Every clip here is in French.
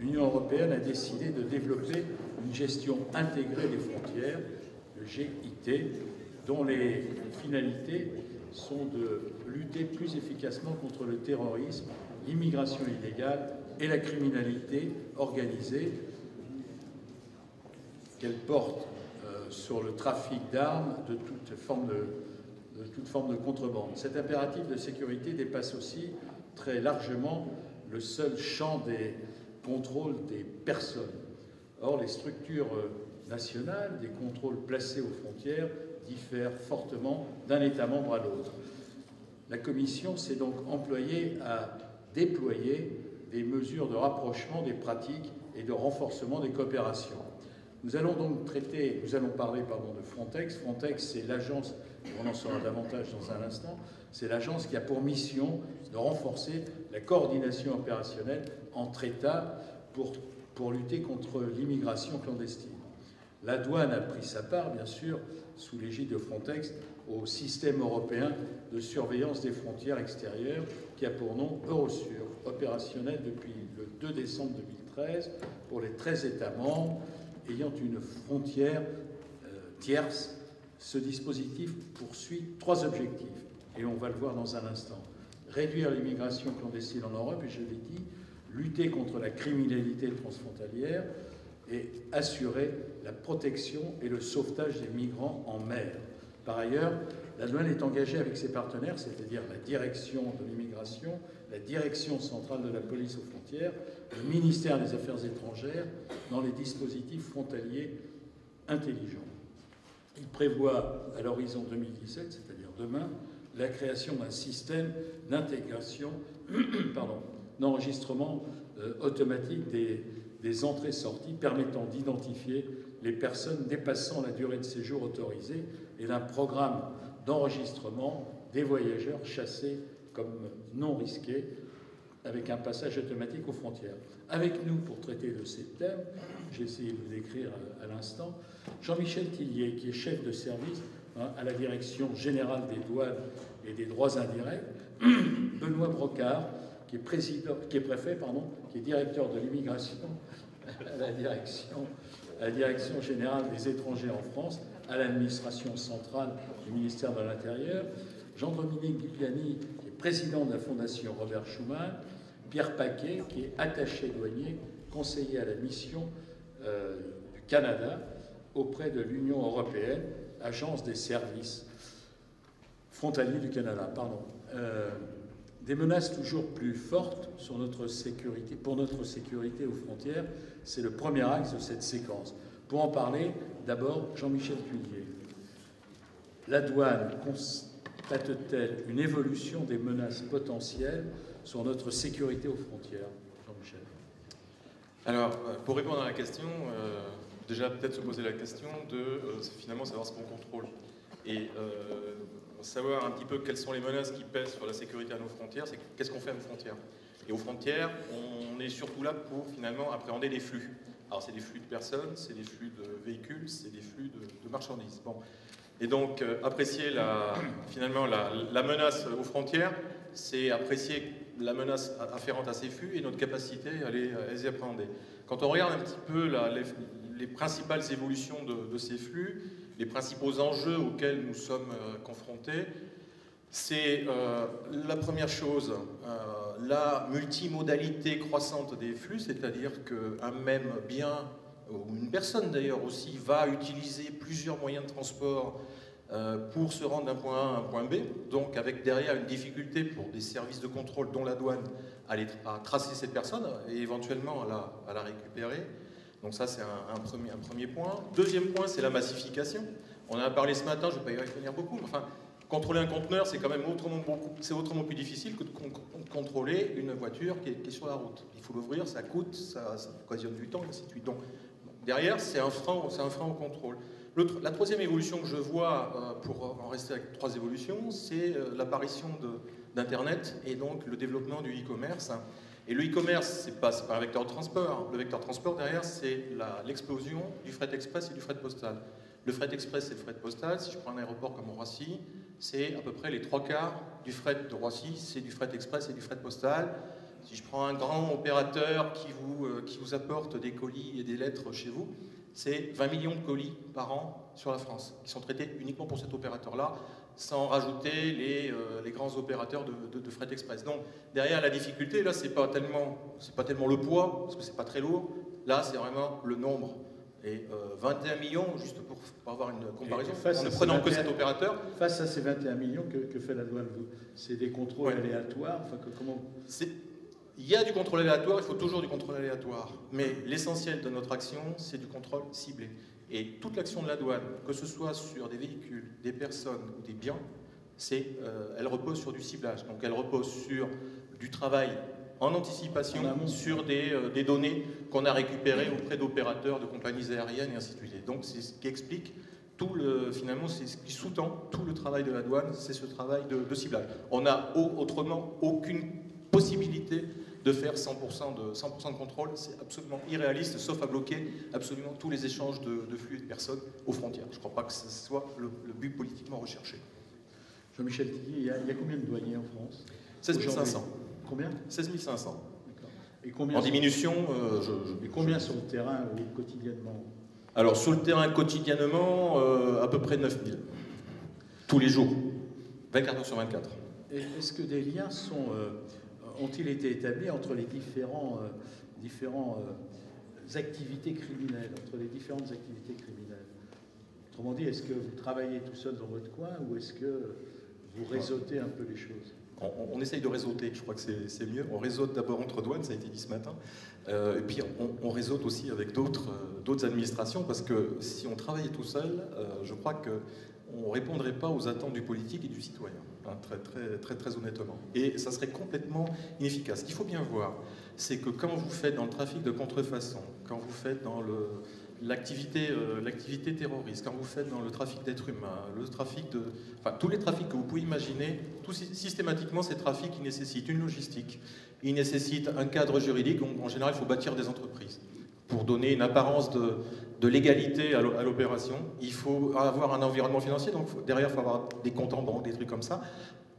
l'Union européenne a décidé de développer une gestion intégrée des frontières, le GIT, dont les finalités sont de lutter plus efficacement contre le terrorisme, l'immigration illégale et la criminalité organisée, qu'elle porte sur le trafic d'armes, de toute forme de contrebande. Cet impératif de sécurité dépasse aussi très largement le seul champ des contrôles des personnes. Or, les structures nationales des contrôles placés aux frontières diffèrent fortement d'un État membre à l'autre. La Commission s'est donc employée à déployer des mesures de rapprochement des pratiques et de renforcement des coopérations. Nous allons parler de Frontex. Frontex, c'est l'agence, on en saura davantage dans un instant, c'est l'agence qui a pour mission de renforcer la coordination opérationnelle entre États pour lutter contre l'immigration clandestine. La douane a pris sa part, bien sûr, sous l'égide de Frontex, au système européen de surveillance des frontières extérieures qui a pour nom Eurosur, opérationnel depuis le 2 décembre 2013 pour les 13 États membres ayant une frontière tierce. Ce dispositif poursuit 3 objectifs, et on va le voir dans un instant. Réduire l'immigration clandestine en Europe, et je l'ai dit, lutter contre la criminalité transfrontalière et assurer la protection et le sauvetage des migrants en mer. Par ailleurs, la douane est engagée avec ses partenaires, c'est-à-dire la direction de l'immigration, la direction centrale de la police aux frontières, le ministère des Affaires étrangères, dans les dispositifs frontaliers intelligents. Il prévoit à l'horizon 2017, c'est-à-dire demain, la création d'un système d'intégration, d'enregistrement automatique des entrées-sorties permettant d'identifier les personnes dépassant la durée de séjour autorisée et d'un programme d'enregistrement des voyageurs chassés comme non risqués avec un passage automatique aux frontières. Avec nous, pour traiter de ces thèmes, j'ai essayé de vous décrire à l'instant, Jean-Michel Tillier, qui est chef de service à la Direction générale des douanes et des droits indirects, Benoît Brocard, qui est préfet, qui est directeur de l'immigration à la Direction générale des étrangers en France, à l'administration centrale du ministère de l'Intérieur, Jean-Dominique Gugliani, qui est président de la Fondation Robert Schuman, Pierre Paquet, qui est attaché douanier, conseiller à la mission du Canada auprès de l'Union européenne, agence des services frontaliers du Canada. Des menaces toujours plus fortes sur pour notre sécurité aux frontières, c'est le premier axe de cette séquence. Pour en parler, d'abord, Jean-Michel Tillier. La douane constate-t-elle une évolution des menaces potentielles sur notre sécurité aux frontières? Jean-Michel. Alors, pour répondre à la question, déjà peut-être se poser la question de finalement savoir ce qu'on contrôle. Et savoir un petit peu quelles sont les menaces qui pèsent sur la sécurité à nos frontières, c'est qu'est-ce qu'on fait à nos frontières. Et aux frontières, on est surtout là pour finalement appréhender les flux. Alors c'est des flux de personnes, c'est des flux de véhicules, c'est des flux de marchandises. Bon. Et donc apprécier finalement la menace aux frontières, c'est apprécier la menace afférente à ces flux et notre capacité à les appréhender. Quand on regarde un petit peu les principales évolutions de ces flux, les principaux enjeux auxquels nous sommes confrontés, c'est la première chose, la multimodalité croissante des flux, c'est-à-dire qu'un même bien, ou une personne d'ailleurs aussi, va utiliser plusieurs moyens de transport pour se rendre d'un point A à un point B, donc avec derrière une difficulté pour des services de contrôle dont la douane à tracer cette personne et éventuellement à la récupérer. Donc ça, c'est un premier point. Deuxième point, c'est la massification. On en a parlé ce matin, je ne vais pas y revenir beaucoup, mais enfin, contrôler un conteneur, c'est quand même autrement plus difficile que de contrôler une voiture qui est sur la route. Il faut l'ouvrir, ça coûte, ça occasionne du temps, et ainsi de suite. Donc, derrière, c'est un frein au contrôle. La troisième évolution que je vois, pour en rester avec 3 évolutions, c'est l'apparition d'Internet et donc le développement du e-commerce. Et le e-commerce, c'est pas un vecteur de transport. Le vecteur de transport, derrière, c'est l'explosion du fret express et du fret postal. Le fret express et le fret postal, si je prends un aéroport comme Roissy, c'est à peu près les 3/4 du fret de Roissy, c'est du fret express et du fret postal. Si je prends un grand opérateur qui vous apporte des colis et des lettres chez vous, c'est 20 millions de colis par an sur la France, qui sont traités uniquement pour cet opérateur-là, sans rajouter les grands opérateurs de fret express. Donc derrière la difficulté, là, c'est pas tellement le poids, parce que c'est pas très lourd, là c'est vraiment le nombre. Et 21 millions, juste pour avoir une comparaison, en ne prenant que cet opérateur. Face à ces 21 millions, que fait la douane? C'est des contrôles aléatoires, enfin, comment... Il y a du contrôle aléatoire, il faut toujours du contrôle aléatoire. Mais l'essentiel de notre action, c'est du contrôle ciblé. Et toute l'action de la douane, que ce soit sur des véhicules, des personnes ou des biens, elle repose sur du ciblage. Donc elle repose sur du travail en anticipation, sur des données qu'on a récupérées auprès d'opérateurs, de compagnies aériennes et ainsi de suite. Et donc c'est ce qui explique finalement, c'est ce qui sous-tend tout le travail de la douane, c'est ce travail de ciblage. On n'a autrement aucune possibilité de faire 100% de contrôle, c'est absolument irréaliste, sauf à bloquer absolument tous les échanges de flux de personnes aux frontières. Je ne crois pas que ce soit le but politiquement recherché. Jean-Michel Tillier, il y a combien de douaniers en France? 16 500. Combien? 16 500. Et combien en diminution. Et combien sur le terrain quotidiennement? Alors sur le terrain quotidiennement, à peu près 9 000. Tous les jours, 24 heures sur 24. Est-ce que des liens ont-ils été établis entre les différentes activités criminelles, Autrement dit, est-ce que vous travaillez tout seul dans votre coin ou est-ce que vous réseautez un peu les choses? On essaye de réseauter, je crois que c'est mieux. On réseaute d'abord entre douanes, ça a été dit ce matin, et puis on réseaute aussi avec d'autres administrations, parce que si on travaillait tout seul, je crois qu'on ne répondrait pas aux attentes du politique et du citoyen, hein, très honnêtement. Et ça serait complètement inefficace. Ce qu'il faut bien voir, c'est que quand vous faites dans le trafic de contrefaçon, quand vous faites dans l'activité terroriste, quand vous faites dans le trafic d'êtres humains, tous les trafics que vous pouvez imaginer, systématiquement ces trafics, ils nécessitent une logistique, ils nécessitent un cadre juridique. En général, il faut bâtir des entreprises. Pour donner une apparence de légalité à l'opération, il faut avoir un environnement financier, donc derrière, il faut avoir des comptes en banque, des trucs comme ça.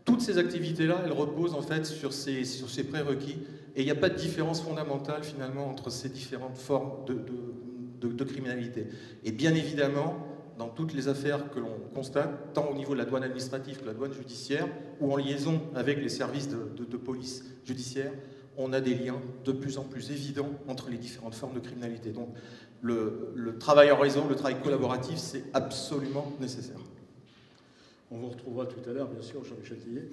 Toutes ces activités-là, elles reposent en fait sur ces prérequis, et il n'y a pas de différence fondamentale finalement entre ces différentes formes de criminalité. Et bien évidemment, dans toutes les affaires que l'on constate, tant au niveau de la douane administrative que de la douane judiciaire, ou en liaison avec les services de police judiciaire, on a des liens de plus en plus évidents entre les différentes formes de criminalité. Donc le travail en réseau, le travail collaboratif, c'est absolument nécessaire. On vous retrouvera tout à l'heure, bien sûr, Jean-Michel Tillier.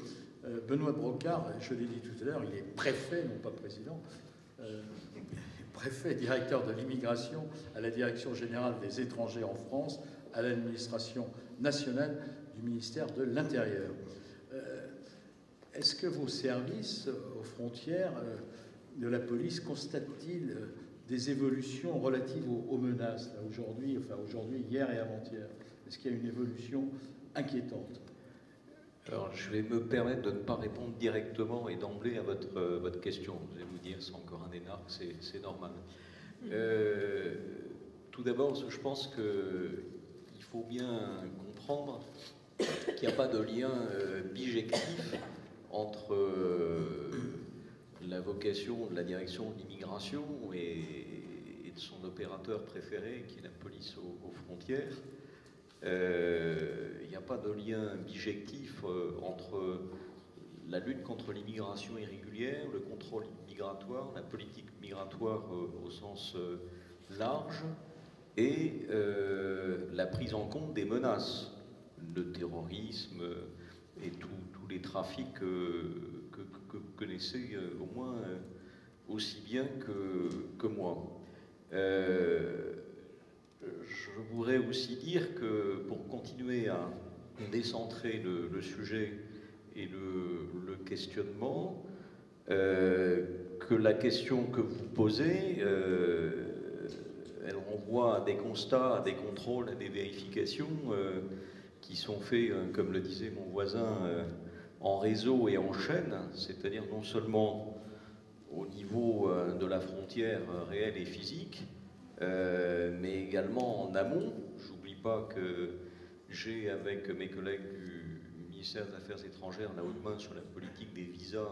Benoît Brocard, je l'ai dit tout à l'heure, il est préfet, non pas président, préfet, directeur de l'immigration à la Direction générale des étrangers en France, à l'administration nationale du ministère de l'Intérieur. Est-ce que vos services aux frontières de la police constatent-ils des évolutions relatives aux menaces, là, aujourd'hui, hier et avant-hier? Est-ce qu'il y a une évolution inquiétante? Alors, je vais me permettre de ne pas répondre directement et d'emblée à votre question. Vous allez vous dire, c'est encore un énarque, c'est normal. Tout d'abord, je pense qu'il faut bien comprendre qu'il n'y a pas de lien bijectif entre la vocation de la direction de l'immigration et de son opérateur préféré, qui est la police aux frontières. Il n'y a pas de lien bijectif entre la lutte contre l'immigration irrégulière, le contrôle migratoire, la politique migratoire au sens large et la prise en compte des menaces, le terrorisme et tous les trafics que vous connaissez au moins aussi bien que moi. Je voudrais aussi dire que pour continuer à décentrer le sujet et le questionnement, que la question que vous posez, elle renvoie à des constats, à des contrôles, à des vérifications qui sont faits, comme le disait mon voisin, en réseau et en chaîne, c'est-à-dire non seulement au niveau de la frontière réelle et physique, mais également en amont. J'oublie pas que j'ai, avec mes collègues du ministère des Affaires étrangères la haute main sur la politique des visas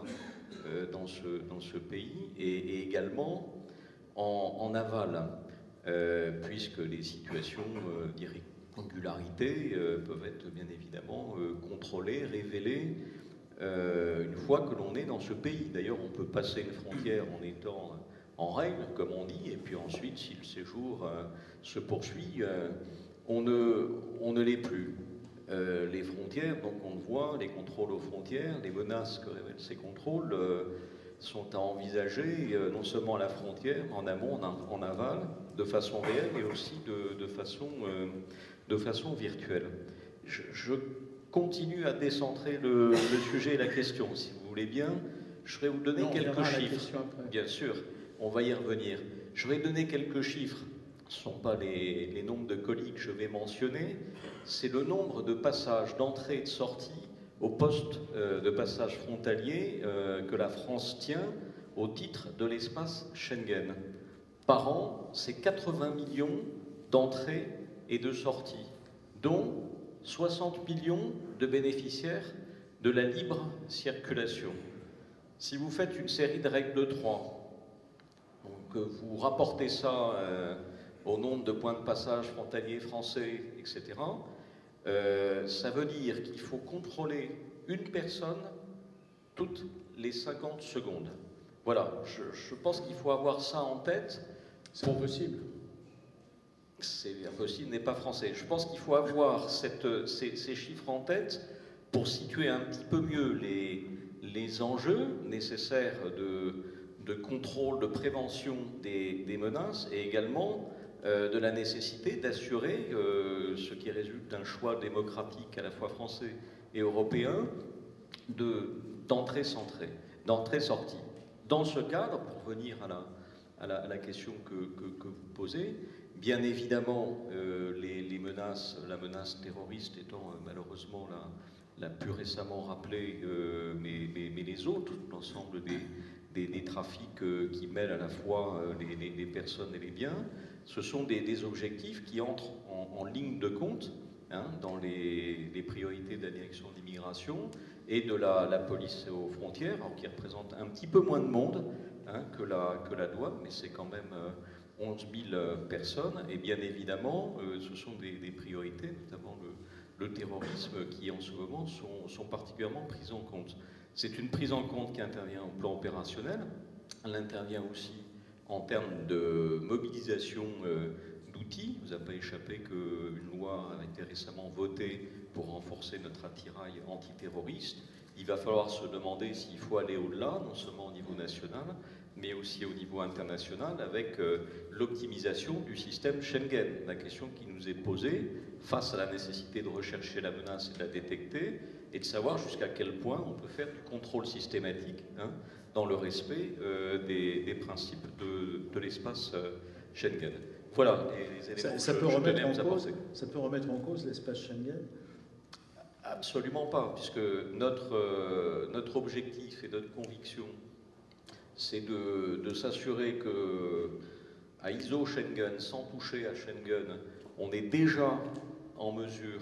dans ce pays, et également en aval, puisque les situations d'irrégularité peuvent être bien évidemment contrôlées, révélées, une fois que l'on est dans ce pays. D'ailleurs, on peut passer une frontière en étant en règle, comme on dit, et puis ensuite, si le séjour se poursuit, on ne l'est plus. Les frontières, donc on le voit, les contrôles aux frontières, les menaces que révèlent ces contrôles sont à envisager non seulement à la frontière, en amont, en aval, de façon réelle, et aussi de façon virtuelle. Je continue à décentrer le sujet et la question, si vous voulez bien. Je vais vous donner quelques chiffres. Bien sûr, on va y revenir. Je vais donner quelques chiffres. Ce ne sont pas les nombres de colis que je vais mentionner, c'est le nombre de passages d'entrée et de sortie au poste de passage frontalier que la France tient au titre de l'espace Schengen. Par an, c'est 80 millions d'entrées et de sorties, dont 60 millions de bénéficiaires de la libre circulation. Si vous faites une série de règles de 3, donc vous rapportez ça au nombre de points de passage frontaliers français, etc., ça veut dire qu'il faut contrôler une personne toutes les 50 secondes. Voilà, je pense qu'il faut avoir ça en tête. C'est impossible. C'est impossible, n'est pas français. Je pense qu'il faut avoir ces chiffres en tête pour situer un petit peu mieux les enjeux nécessaires de contrôle, de prévention des menaces, et également de la nécessité d'assurer ce qui résulte d'un choix démocratique à la fois français et européen d'entrée-sortie. Dans ce cadre, pour revenir à la question que vous posez, bien évidemment, les menaces, la menace terroriste étant malheureusement la plus récemment rappelée, mais les autres, l'ensemble des trafics qui mêlent à la fois les personnes et les biens, ce sont des objectifs qui entrent en ligne de compte dans les priorités de la direction de l'immigration et de la police aux frontières, alors qui représente un petit peu moins de monde que la douane, mais c'est quand même 11 000 personnes, et bien évidemment, ce sont des priorités, notamment le terrorisme, qui en ce moment sont particulièrement prises en compte. C'est une prise en compte qui intervient au plan opérationnel, elle intervient aussi en termes de mobilisation d'outils. Il ne vous a pas échappé qu'une loi a été récemment votée pour renforcer notre attirail antiterroriste. Il va falloir se demander s'il faut aller au-delà, non seulement au niveau national, mais aussi au niveau international, avec l'optimisation du système Schengen. La question qui nous est posée, face à la nécessité de rechercher la menace et de la détecter, et de savoir jusqu'à quel point on peut faire du contrôle systématique dans le respect des principes de l'espace Schengen. Voilà les éléments que je tenais à vous apporter. Ça peut remettre en cause l'espace Schengen ? Absolument pas, puisque notre objectif et notre conviction, c'est de s'assurer qu'à ISO Schengen, sans toucher à Schengen, on est déjà en mesure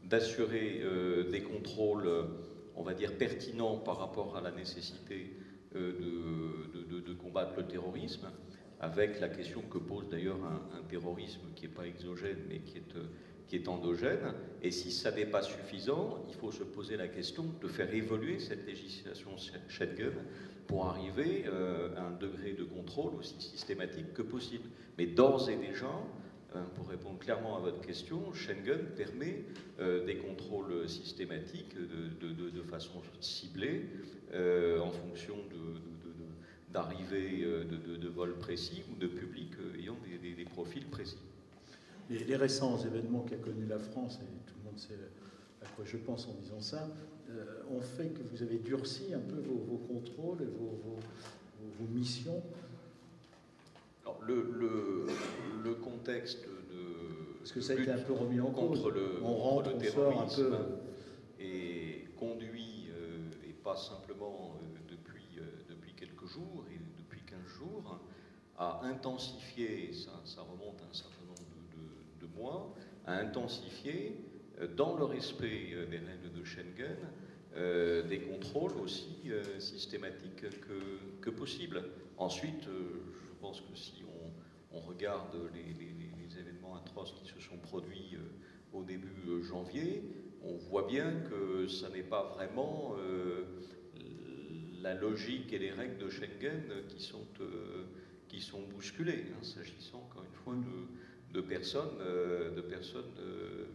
d'assurer des contrôles, on va dire, pertinents par rapport à la nécessité de combattre le terrorisme, avec la question que pose d'ailleurs un terrorisme qui n'est pas exogène, mais qui est endogène. Et si ça n'est pas suffisant, il faut se poser la question de faire évoluer cette législation Schengen pour arriver à un degré de contrôle aussi systématique que possible. Mais d'ores et déjà, pour répondre clairement à votre question, Schengen permet des contrôles systématiques de façon ciblée en fonction d'arrivées de vols précis ou de publics ayant des profils précis. Les récents événements qu'a connus la France, et tout le monde sait à quoi je pense en disant ça, ont fait que vous avez durci un peu vos contrôles et vos missions. Alors, le contexte parce que ça a été un peu remis en cause. Contre le terrorisme est conduit, et pas simplement depuis quelques jours et depuis 15 jours, à intensifier, ça remonte à un certain nombre de mois, à intensifier dans le respect des règles de Schengen, des contrôles aussi systématiques que possible. Ensuite, je pense que si on regarde les événements atroces qui se sont produits au début janvier, on voit bien que ça n'est pas vraiment la logique et les règles de Schengen qui sont bousculées, hein, s'agissant encore une fois de personnes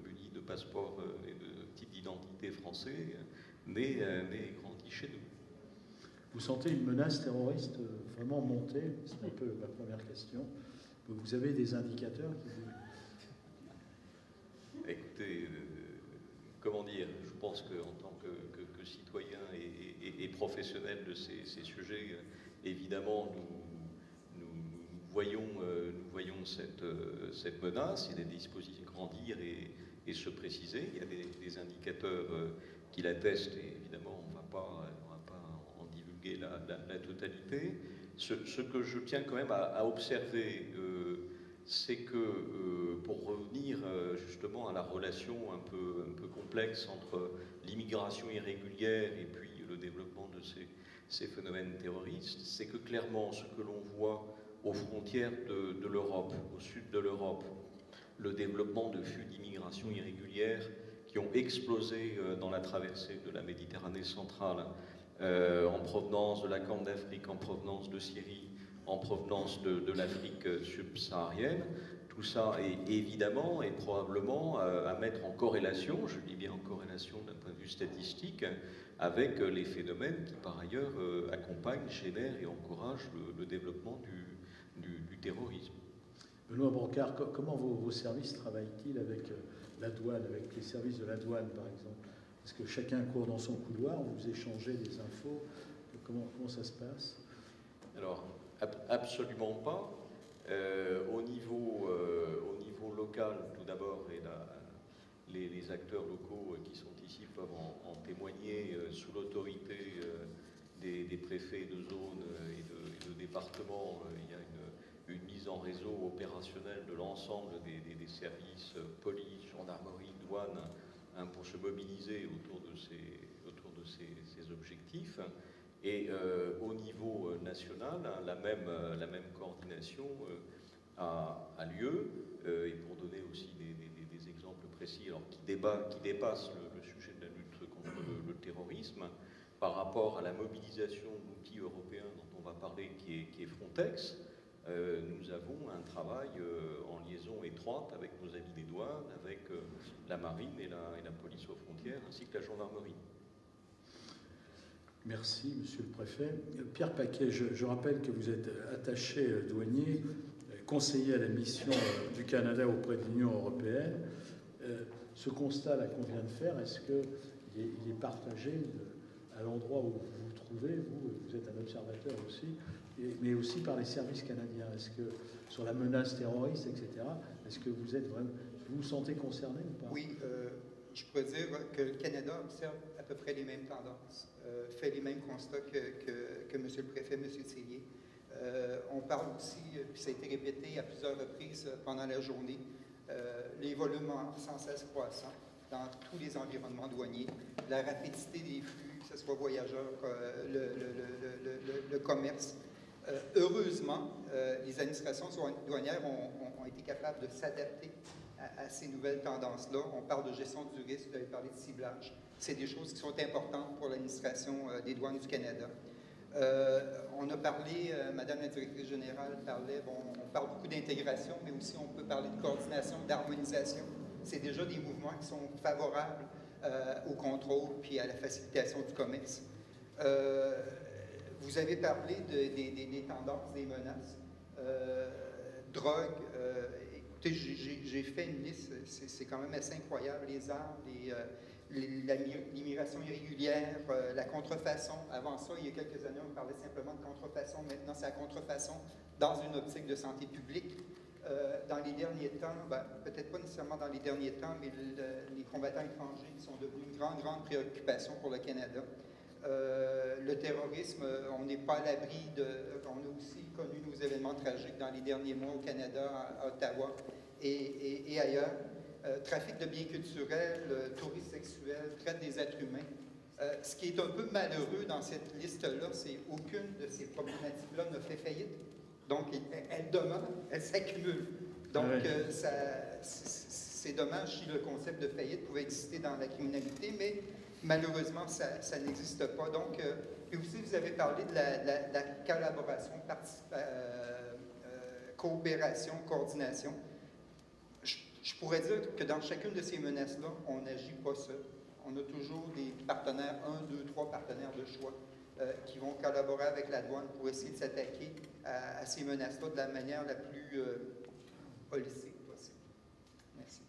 munies de passeports et de type d'identité français, nées et grandies chez nous. Vous sentez une menace terroriste vraiment monter? C'est un peu ma première question. Vous avez des indicateurs qui vous... Écoutez, comment dire, je pense qu'en tant que citoyen et professionnel de ces sujets, évidemment, nous voyons cette menace. Il y a des dispositifs grandir et se préciser. Il y a des indicateurs qui l'attestent et évidemment, on ne va pas en divulguer la totalité. Ce que je tiens quand même à observer, c'est que pour revenir justement à la relation un peu complexe entre l'immigration irrégulière et puis le développement de ces phénomènes terroristes, c'est que clairement ce que l'on voit aux frontières de l'Europe, au sud de l'Europe, le développement de flux d'immigration irrégulière qui ont explosé dans la traversée de la Méditerranée centrale, en provenance de la Corne d'Afrique, en provenance de Syrie, en provenance de l'Afrique subsaharienne. Tout ça est évidemment et probablement à mettre en corrélation, je dis bien en corrélation d'un point de vue statistique, avec les phénomènes qui par ailleurs accompagnent, génèrent et encouragent le développement du terrorisme. Benoît Brancard, comment vos services travaillent-ils avec la douane, avec les services de la douane par exemple? Est-ce que chacun court dans son couloir, vous échangez des infos? Comment ça se passe? Alors, absolument pas. Au niveau local, tout d'abord, et les acteurs locaux qui sont ici peuvent en témoigner, sous l'autorité des préfets de zone et de département, il y a une mise en réseau opérationnelle de l'ensemble des services police, gendarmerie, douane, hein, pour se mobiliser autour de ces objectifs. Et au niveau national, hein, la même coordination a lieu, et pour donner aussi des exemples précis, alors qui dépassent le sujet de la lutte contre le terrorisme, par rapport à la mobilisation d'outils européens dont on va parler, qui est Frontex, nous avons un travail en liaison étroite avec nos amis des douanes, avec la marine et la police aux frontières, ainsi que la gendarmerie. Merci, monsieur le préfet. Pierre Paquet, je rappelle que vous êtes attaché douanier, conseiller à la mission du Canada auprès de l'Union européenne. Ce constat-là qu'on vient de faire, est-ce qu'il est partagé à l'endroit où vous vous trouvez? Vous êtes un observateur aussi, mais aussi par les services canadiens. Est-ce que, sur la menace terroriste, etc., est-ce que vous vous sentez concerné ou pas? Oui, je pourrais dire que le Canada observe à peu près les mêmes tendances, fait les mêmes constats que M. le Préfet, M. Thillier. On parle aussi, puis ça a été répété à plusieurs reprises pendant la journée, les volumes sans cesse croissants dans tous les environnements douaniers, la rapidité des flux, que ce soit voyageurs, le commerce. Heureusement, les administrations douanières ont été capables de s'adapter à ces nouvelles tendances-là. On parle de gestion du risque, vous avez parlé de ciblage. C'est des choses qui sont importantes pour l'administration des douanes du Canada. On a parlé, Madame la directrice générale parlait, on parle beaucoup d'intégration, mais aussi on peut parler de coordination, d'harmonisation. C'est déjà des mouvements qui sont favorables au contrôle puis à la facilitation du commerce. Vous avez parlé des tendances, des menaces. Drogue, écoutez, j'ai fait une liste, c'est quand même assez incroyable. Les armes, l'immigration irrégulière, la contrefaçon. Avant ça, il y a quelques années, on parlait simplement de contrefaçon. Maintenant, c'est la contrefaçon dans une optique de santé publique. Dans les derniers temps, peut-être pas nécessairement dans les derniers temps, mais les combattants étrangers sont devenus une grande préoccupation pour le Canada. Le terrorisme, on n'est pas à l'abri on a aussi connu nos événements tragiques dans les derniers mois au Canada, à Ottawa et ailleurs. trafic de biens culturels, tourisme sexuel, traite des êtres humains. Ce qui est un peu malheureux dans cette liste-là, c'est qu'aucune de ces problématiques-là ne fait faillite. Donc, elles demeurent, elles s'accumulent. Donc, c'est dommage si le concept de faillite pouvait exister dans la criminalité, mais malheureusement, ça n'existe pas. Donc, et aussi, vous avez parlé de la collaboration, coopération, coordination. Je pourrais dire que dans chacune de ces menaces-là, on n'agit pas seul. On a toujours des partenaires, 1, 2, 3 partenaires de choix qui vont collaborer avec la douane pour essayer de s'attaquer à ces menaces-là de la manière la plus holistique possible. Merci.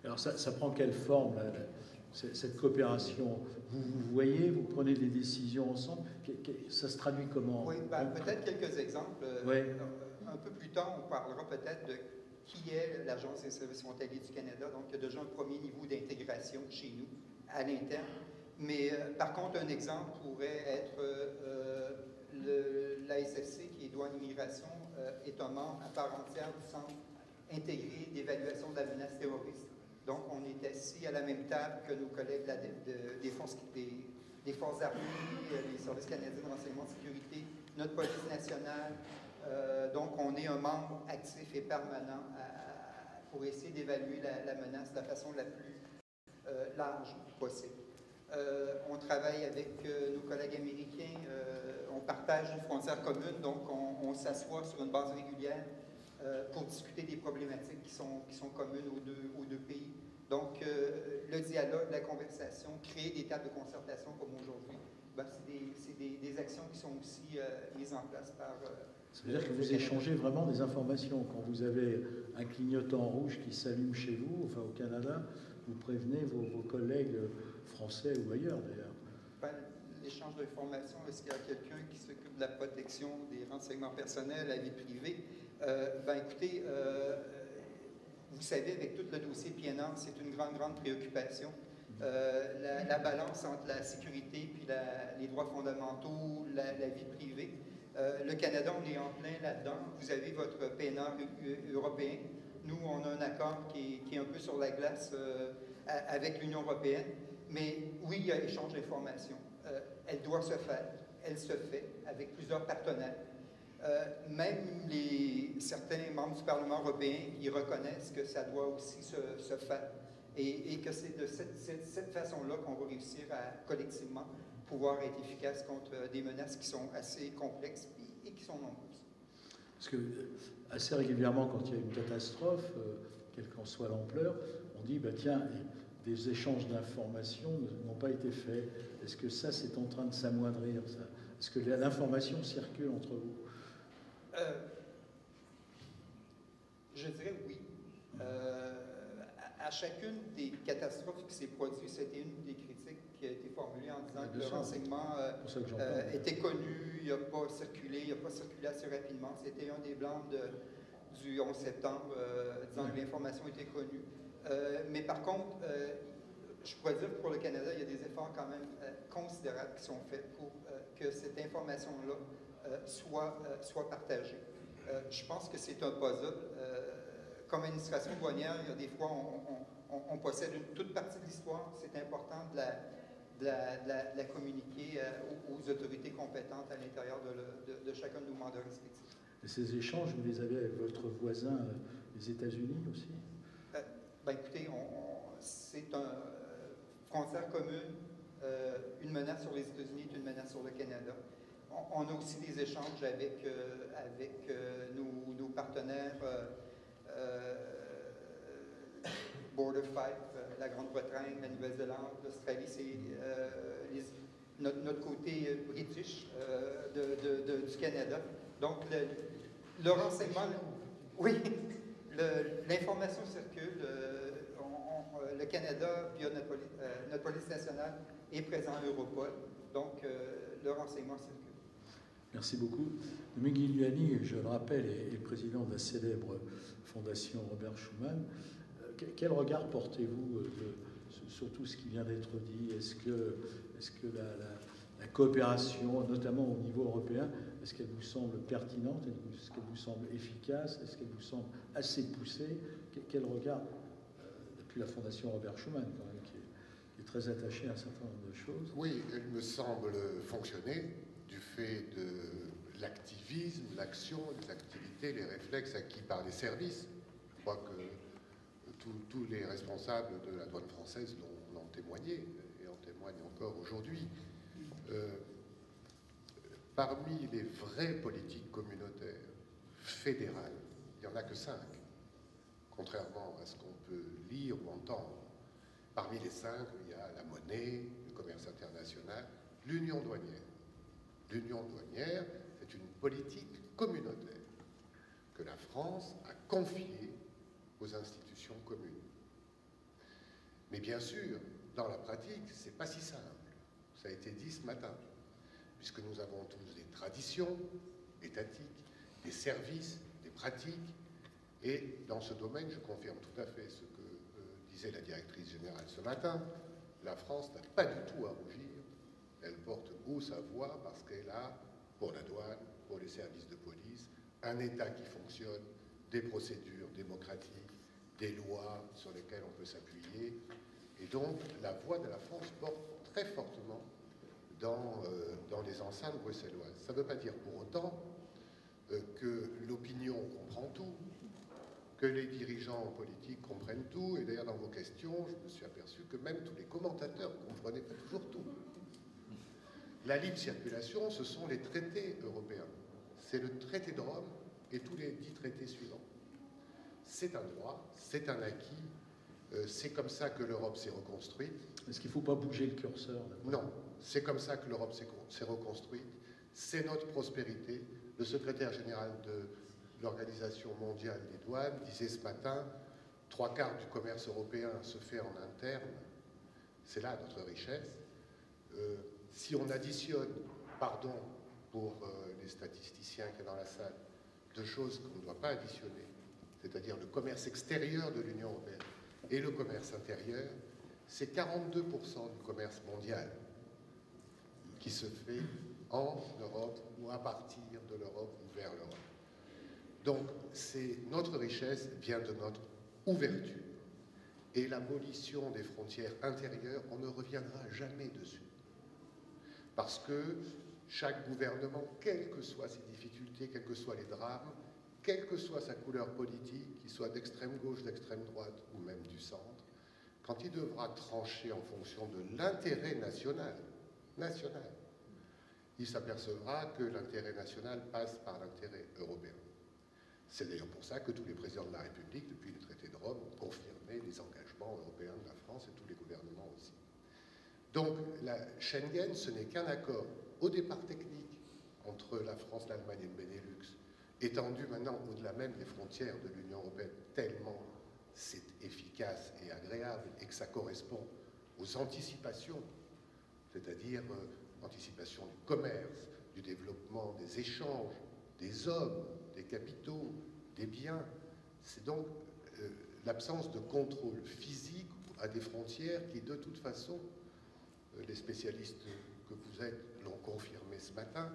Alors ça prend quelle forme, cette coopération? Vous voyez, vous prenez des décisions ensemble, ça se traduit comment? Oui, peut-être quelques exemples. Un peu plus tard, on parlera peut-être de qui est l'Agence des services frontaliers du Canada. Donc, il y a déjà un premier niveau d'intégration chez nous, à l'interne. Mais par contre, un exemple pourrait être l'ASFC, qui est Douane Immigration, est un membre à part entière du Centre intégré d'évaluation de la menace terroriste. Donc, on est assis à la même table que nos collègues des forces armées, les services canadiens de renseignement de sécurité, notre police nationale. Donc, on est un membre actif et permanent pour essayer d'évaluer la menace de la façon la plus large possible. On travaille avec nos collègues américains, on partage une frontière commune, donc on s'assoit sur une base régulière pour discuter des problématiques qui sont communes aux deux pays. Donc, le dialogue, la conversation, créer des tables de concertation comme aujourd'hui, c'est des actions qui sont aussi mises en place par... Ça veut dire que vous échangez vraiment des informations. Quand vous avez un clignotant rouge qui s'allume chez vous, enfin au Canada, vous prévenez vos collègues français ou ailleurs d'ailleurs. L'échange d'informations, est-ce qu'il y a quelqu'un qui s'occupe de la protection des renseignements personnels, la vie privée? Écoutez, vous savez, avec tout le dossier PNR, c'est une grande préoccupation. La balance entre la sécurité puis les droits fondamentaux, la vie privée. Le Canada, on est en plein là-dedans. Vous avez votre PNR européen. Nous, on a un accord qui est un peu sur la glace avec l'Union européenne. Mais oui, il y a échange d'informations. Elle doit se faire. Elle se fait avec plusieurs partenaires. Même certains membres du Parlement européen, ils reconnaissent que ça doit aussi se faire. Et que c'est de cette façon-là qu'on va réussir à collectivement pouvoir être efficace contre des menaces qui sont assez complexes et qui sont nombreuses. Parce que assez régulièrement, quand il y a une catastrophe, quelle qu'en soit l'ampleur, on dit, tiens, des échanges d'informations n'ont pas été faits. Est-ce que ça, c'est en train de s'amoindrir, ça? Est-ce que l'information circule entre vous? Je dirais oui. À chacune des catastrophes qui s'est produite, c'était une des critiques qui a été formulée en disant que le renseignement était connu, il n'a pas circulé assez rapidement. C'était un des blancs du 11 septembre, disant que l'information était connue. Mais par contre, je pourrais dire que pour le Canada, il y a des efforts quand même considérables qui sont faits pour que cette information-là soit partagée. Je pense que c'est un puzzle. Comme administration douanière, il y a des fois, on possède une toute partie de l'histoire. C'est important de la communiquer aux autorités compétentes à l'intérieur de chacun de nos mandats respectifs. Et ces échanges, vous les avez avec votre voisin, les États-Unis aussi? Écoutez, c'est une frontière commune. Une menace sur les États-Unis est une menace sur le Canada. On a aussi des échanges avec nos partenaires Border Fight, la Grande-Bretagne, la Nouvelle-Zélande, l'Australie, c'est notre côté british du Canada. Donc, le renseignement, oui, l'information circule. Le Canada, via notre police nationale, est présent à Europol. Donc, le renseignement circule. Merci beaucoup. Migliuani, je le rappelle, est le président de la célèbre Fondation Robert Schuman. Quel regard portez-vous sur tout ce qui vient d'être dit? Est-ce que la coopération, notamment au niveau européen, est-ce qu'elle vous semble pertinente? Est-ce qu'elle vous semble efficace? Est-ce qu'elle vous semble assez poussée? Quel regard puis la Fondation Robert Schuman, quand même, qui est très attachée à un certain nombre de choses. Oui, elle me semble fonctionner du fait de l'activisme, l'action, les activités, les réflexes acquis par les services. Je crois que tous les responsables de la douane française l'ont témoigné et en témoignent encore aujourd'hui. Parmi les vraies politiques communautaires, fédérales, il n'y en a que 5, contrairement à ce qu'on peut lire ou entendre. Parmi les 5, il y a la monnaie, le commerce international, l'union douanière. L'union douanière, c'est une politique communautaire que la France a confiée aux institutions communes. Mais bien sûr, dans la pratique, ce n'est pas si simple. Ça a été dit ce matin, puisque nous avons tous des traditions étatiques, des services, des pratiques, et dans ce domaine, je confirme tout à fait ce que disait la directrice générale ce matin, la France n'a pas du tout à rougir, elle porte haut sa voix parce qu'elle a, pour la douane, pour les services de police, un État qui fonctionne, des procédures démocratiques, des lois sur lesquelles on peut s'appuyer, et donc la voix de la France porte très fortement dans les enceintes bruxelloises. Ça ne veut pas dire pour autant que l'opinion comprend tout, que les dirigeants politiques comprennent tout, et d'ailleurs dans vos questions, je me suis aperçu que même tous les commentateurs ne comprenaient pas toujours tout. La libre circulation, ce sont les traités européens. C'est le traité de Rome et tous les 10 traités suivants. C'est un droit, c'est un acquis, c'est comme ça que l'Europe s'est reconstruite. Est-ce qu'il ne faut pas bouger le curseur là? Non, c'est comme ça que l'Europe s'est reconstruite. C'est notre prospérité. Le secrétaire général de l'Organisation mondiale des douanes disait ce matin, 3/4 du commerce européen se fait en interne. C'est là notre richesse. Si on additionne, pardon pour les statisticiens qui sont dans la salle, deux choses qu'on ne doit pas additionner, c'est-à-dire le commerce extérieur de l'Union européenne et le commerce intérieur, c'est 42% du commerce mondial qui se fait en Europe ou à partir de l'Europe ou vers l'Europe. Donc, notre richesse vient de notre ouverture. Et l'abolition des frontières intérieures, on ne reviendra jamais dessus. Parce que chaque gouvernement, quelles que soient ses difficultés, quels que soient les drames, quelle que soit sa couleur politique, qu'il soit d'extrême gauche, d'extrême droite ou même du centre, quand il devra trancher en fonction de l'intérêt national, il s'apercevra que l'intérêt national passe par l'intérêt européen. C'est d'ailleurs pour ça que tous les présidents de la République, depuis le traité de Rome, ont confirmé les engagements européens de la France et tous les gouvernements aussi. Donc, la Schengen, ce n'est qu'un accord, au départ technique, entre la France, l'Allemagne et le Benelux, étendu maintenant au-delà même des frontières de l'Union européenne, tellement c'est efficace et agréable et que ça correspond aux anticipations, c'est-à-dire anticipation du commerce, du développement des échanges, des hommes, des capitaux, des biens. C'est donc l'absence de contrôle physique à des frontières qui, de toute façon, les spécialistes que vous êtes l'ont confirmé ce matin,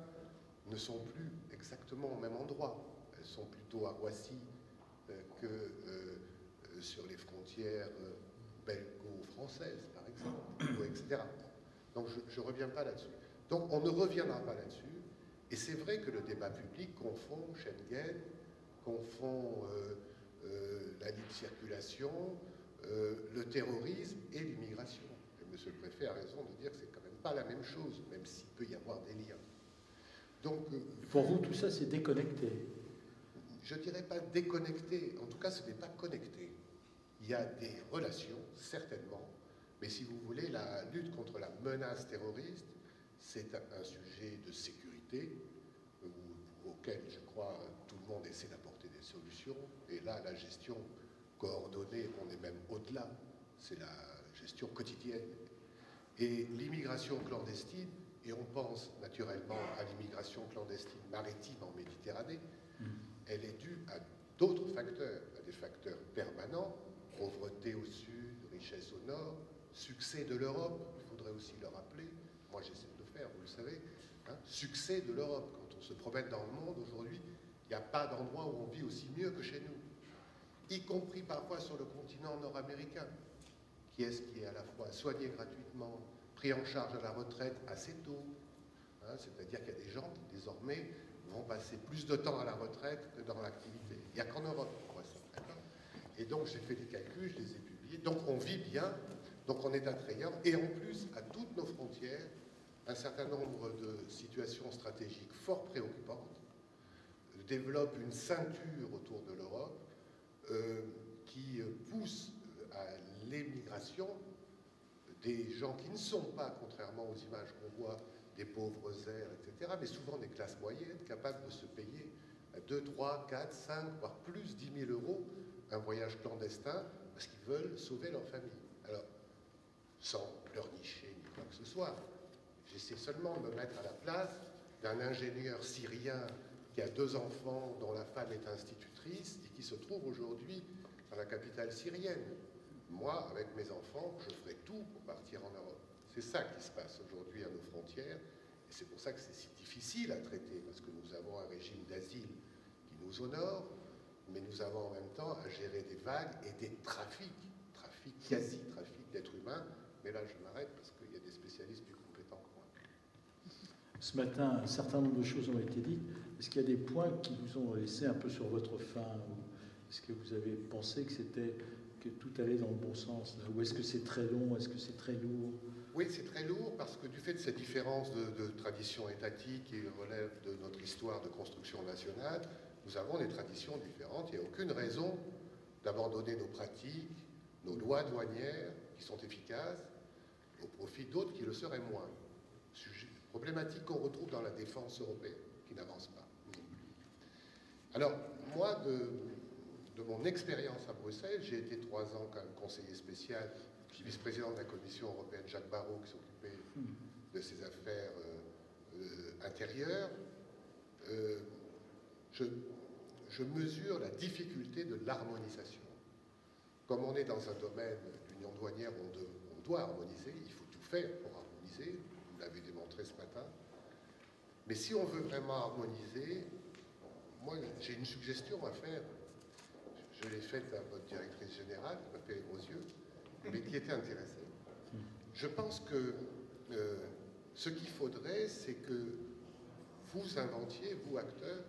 ne sont plus exactement au même endroit. Elles sont plutôt à Roissy que sur les frontières belgo-françaises, par exemple, etc. Donc je ne reviens pas là-dessus. Donc on ne reviendra pas là-dessus. Et c'est vrai que le débat public confond Schengen, confond la libre circulation, le terrorisme et l'immigration. Et monsieur le préfet a raison de dire que c'est quand même pas la même chose, même s'il peut y avoir des liens. Donc, pour vous, tout ça, c'est déconnecté? Je ne dirais pas déconnecté, en tout cas, ce n'est pas connecté. Il y a des relations, certainement, mais si vous voulez, la lutte contre la menace terroriste, c'est un sujet de sécurité auquel, je crois, tout le monde essaie d'apporter des solutions. Et là, la gestion coordonnée, on est même au-delà, c'est la gestion quotidienne. Et l'immigration clandestine, et on pense naturellement à l'immigration clandestine maritime en Méditerranée, elle est due à d'autres facteurs, à des facteurs permanents, pauvreté au sud, richesse au nord, succès de l'Europe, il faudrait aussi le rappeler, moi j'essaie de le faire, vous le savez, hein, succès de l'Europe. Quand on se promène dans le monde aujourd'hui, il n'y a pas d'endroit où on vit aussi mieux que chez nous, y compris parfois sur le continent nord-américain. qui est-ce qui est à la fois soigné gratuitement, pris en charge à la retraite assez tôt. Hein, c'est-à-dire qu'il y a des gens qui désormais vont passer plus de temps à la retraite que dans l'activité. Il n'y a qu'en Europe qu'on voit ça. Et donc j'ai fait des calculs, je les ai publiés. Donc on vit bien, donc on est attrayant. Et en plus, à toutes nos frontières, un certain nombre de situations stratégiques fort préoccupantes développent une ceinture autour de l'Europe qui pousse à l'émigration des gens qui ne sont pas, contrairement aux images qu'on voit, des pauvres airs, etc., mais souvent des classes moyennes capables de se payer à 2, 3, 4, 5, voire plus 10 000 euros un voyage clandestin parce qu'ils veulent sauver leur famille. Alors, sans pleurnicher ni quoi que ce soit, j'essaie seulement de me mettre à la place d'un ingénieur syrien qui a 2 enfants dont la femme est institutrice et qui se trouve aujourd'hui dans la capitale syrienne. Moi, avec mes enfants, je ferai tout pour partir en Europe. C'est ça qui se passe aujourd'hui à nos frontières, et c'est pour ça que c'est si difficile à traiter, parce que nous avons un régime d'asile qui nous honore, mais nous avons en même temps à gérer des vagues et des trafics, quasi-trafics d'êtres humains. Mais là, je m'arrête parce qu'il y a des spécialistes plus compétents que moi. Ce matin, un certain nombre de choses ont été dites. Est-ce qu'il y a des points qui vous ont laissé un peu sur votre faim? Est-ce que vous avez pensé que tout allait dans le bon sens? Ou est-ce que c'est très long? Est-ce que c'est très lourd? Oui, c'est très lourd parce que du fait de cette différence de tradition étatique qui relève de notre histoire de construction nationale, nous avons des traditions différentes. Il n'y a aucune raison d'abandonner nos pratiques, nos lois douanières qui sont efficaces au profit d'autres qui le seraient moins. Sujet problématique qu'on retrouve dans la défense européenne, qui n'avance pas non plus. Alors, moi, de mon expérience à Bruxelles, j'ai été 3 ans quand même conseiller spécial, puis vice-président de la Commission européenne, Jacques Barrot, qui s'occupait de ses affaires intérieures. Je mesure la difficulté de l'harmonisation. Comme on est dans un domaine d'union douanière où on doit harmoniser, il faut tout faire pour harmoniser, vous l'avez démontré ce matin. Mais si on veut vraiment harmoniser, moi j'ai une suggestion à faire. Je l'ai faite à votre directrice générale, qui m'a fait les gros yeux, mais qui était intéressée. Je pense que ce qu'il faudrait, c'est que vous inventiez, vous acteurs,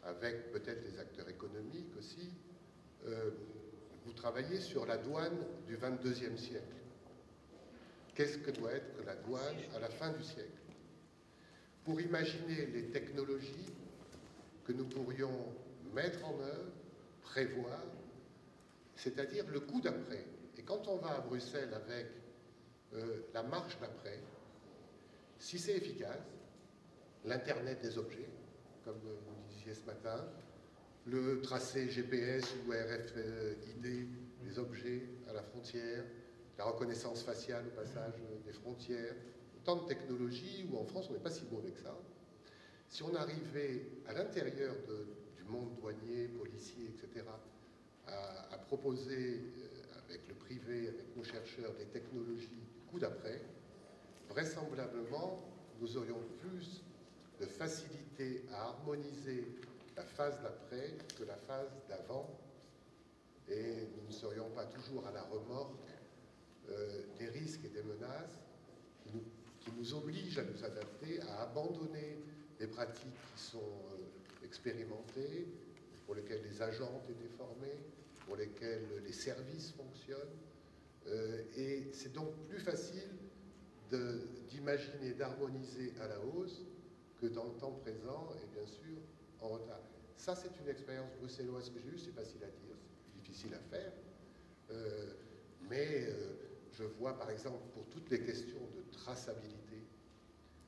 avec peut-être les acteurs économiques aussi, vous travaillez sur la douane du 22e siècle. Qu'est-ce que doit être la douane à la fin du siècle? Pour imaginer les technologies que nous pourrions mettre en œuvre, prévoir, c'est-à-dire le coup d'après. Et quand on va à Bruxelles avec la marche d'après, si c'est efficace, l'Internet des objets, comme vous disiez ce matin, le tracé GPS ou RFID des objets à la frontière, la reconnaissance faciale au passage des frontières, autant de technologies où en France on n'est pas si bon avec ça. Si on arrivait à l'intérieur du monde douanier, policier, etc., à proposer avec le privé, avec nos chercheurs, des technologies du coup d'après, vraisemblablement, nous aurions plus de facilité à harmoniser la phase d'après que la phase d'avant, et nous ne serions pas toujours à la remorque des risques et des menaces qui nous obligent à nous adapter, à abandonner des pratiques qui sont expérimentées, pour lesquelles les agents ont été formés, pour lesquelles les services fonctionnent. Et c'est donc plus facile d'imaginer, d'harmoniser à la hausse que dans le temps présent et bien sûr en retard. Ça, c'est une expérience bruxelloise que j'ai eue, c'est facile à dire, c'est difficile à faire. Mais je vois par exemple pour toutes les questions de traçabilité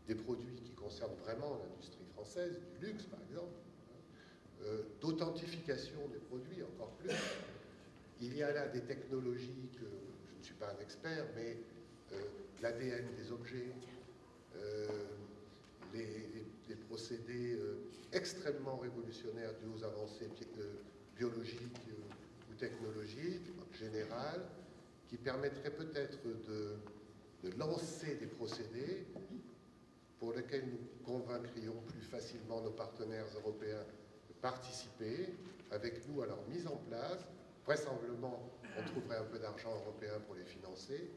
des produits qui concernent vraiment l'industrie française, du luxe par exemple, d'authentification des produits encore plus. Il y a là des technologies que je ne suis pas un expert, mais l'ADN des objets, des procédés extrêmement révolutionnaires dus aux avancées biologiques ou technologiques en général, qui permettraient peut-être de lancer des procédés pour lesquels nous convaincrions plus facilement nos partenaires européens de participer avec nous à leur mise en place, vraisemblablement, on trouverait un peu d'argent européen pour les financer.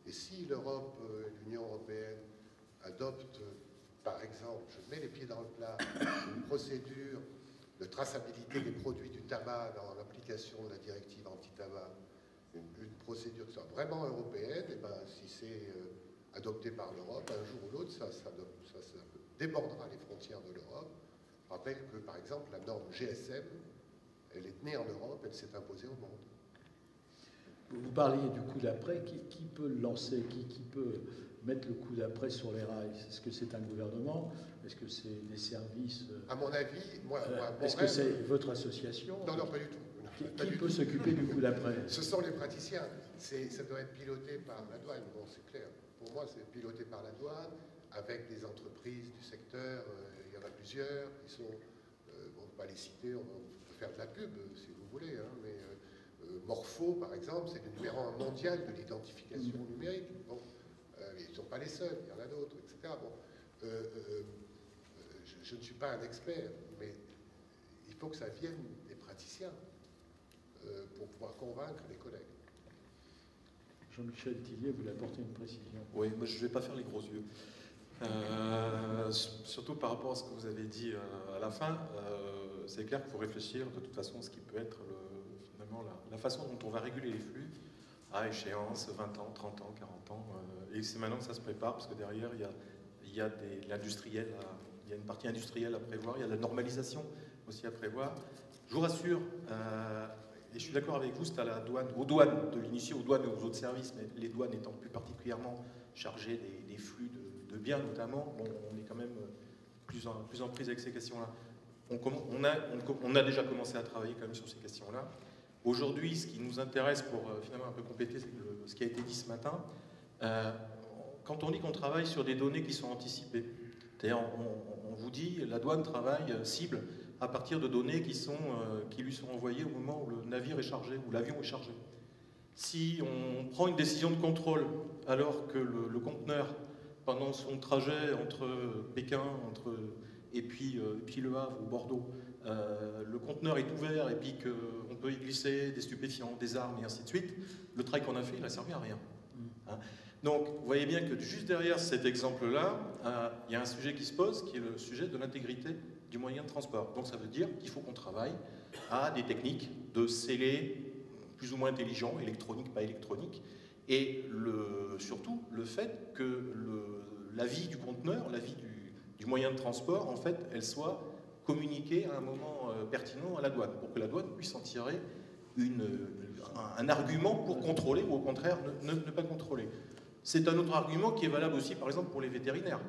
Et si l'Europe, l'Union européenne, adopte, par exemple, je mets les pieds dans le plat, une procédure de traçabilité des produits du tabac dans l'application de la directive anti-tabac, une procédure qui soit vraiment européenne, et ben, si c'est adopté par l'Europe, un jour ou l'autre, ça débordera les frontières de l'Europe. Je rappelle que, par exemple, la norme GSM, elle est née en Europe, elle s'est imposée au monde. Vous parliez du coup d'après, qui peut le lancer, qui peut mettre le coup d'après sur les rails? Est-ce que c'est un gouvernement? Est-ce que c'est des services? À mon avis, est-ce que c'est votre association? Non, pas du tout. Qui peut s'occuper du coup d'après? Ce sont les praticiens. Ça doit être piloté par la douane, bon, c'est clair. Pour moi, c'est piloté par la douane, avec des entreprises du secteur. Il y en a plusieurs qui sont, on ne va pas les citer, on peut faire de la pub si vous voulez, hein, mais Morpho, par exemple, c'est le numéro 1 mondial de l'identification numérique. Bon, ils ne sont pas les seuls, il y en a d'autres, etc. Bon, je ne suis pas un expert, mais il faut que ça vienne des praticiens pour pouvoir convaincre les collègues. Jean-Michel Tillier voulait apporter une précision. Oui, moi je ne vais pas faire les gros yeux. Surtout par rapport à ce que vous avez dit à la fin, c'est clair qu'il faut réfléchir de toute façon ce qui peut être finalement la façon dont on va réguler les flux à échéance, 20 ans, 30 ans, 40 ans. Et c'est maintenant que ça se prépare, parce que derrière, il y a l'industriel, il y a une partie industrielle à prévoir, il y a la normalisation aussi à prévoir. Je vous rassure, et je suis d'accord avec vous, c'est à la douane, aux douanes de l'initier, aux douanes et aux autres services, mais les douanes étant plus particulièrement chargées des flux de biens notamment, bon, on est quand même plus en prise avec ces questions-là. On a déjà commencé à travailler quand même sur ces questions-là. Aujourd'hui, ce qui nous intéresse pour finalement un peu compléter ce qui a été dit ce matin, quand on dit qu'on travaille sur des données qui sont anticipées, c'est-à-dire on vous dit la douane travaille cible à partir de données qui lui sont envoyées au moment où le navire est chargé, où l'avion est chargé. Si on prend une décision de contrôle alors que le conteneur, pendant son trajet entre Pékin et puis Le Havre ou Bordeaux, le conteneur est ouvert et puis qu'on peut y glisser des stupéfiants, des armes et ainsi de suite, le travail qu'on a fait, il n'a servi à rien. Hein. Donc, vous voyez bien que juste derrière cet exemple-là, il y a un sujet qui se pose, qui est le sujet de l'intégrité du moyen de transport. Donc, ça veut dire qu'il faut qu'on travaille à des techniques de scellés plus ou moins intelligents, électroniques, pas électroniques, et surtout le fait que la vie du conteneur, la vie du moyen de transport, en fait, elle soit communiquée à un moment pertinent à la douane, pour que la douane puisse en tirer un argument pour contrôler ou au contraire ne pas contrôler. C'est un autre argument qui est valable aussi, par exemple, pour les vétérinaires.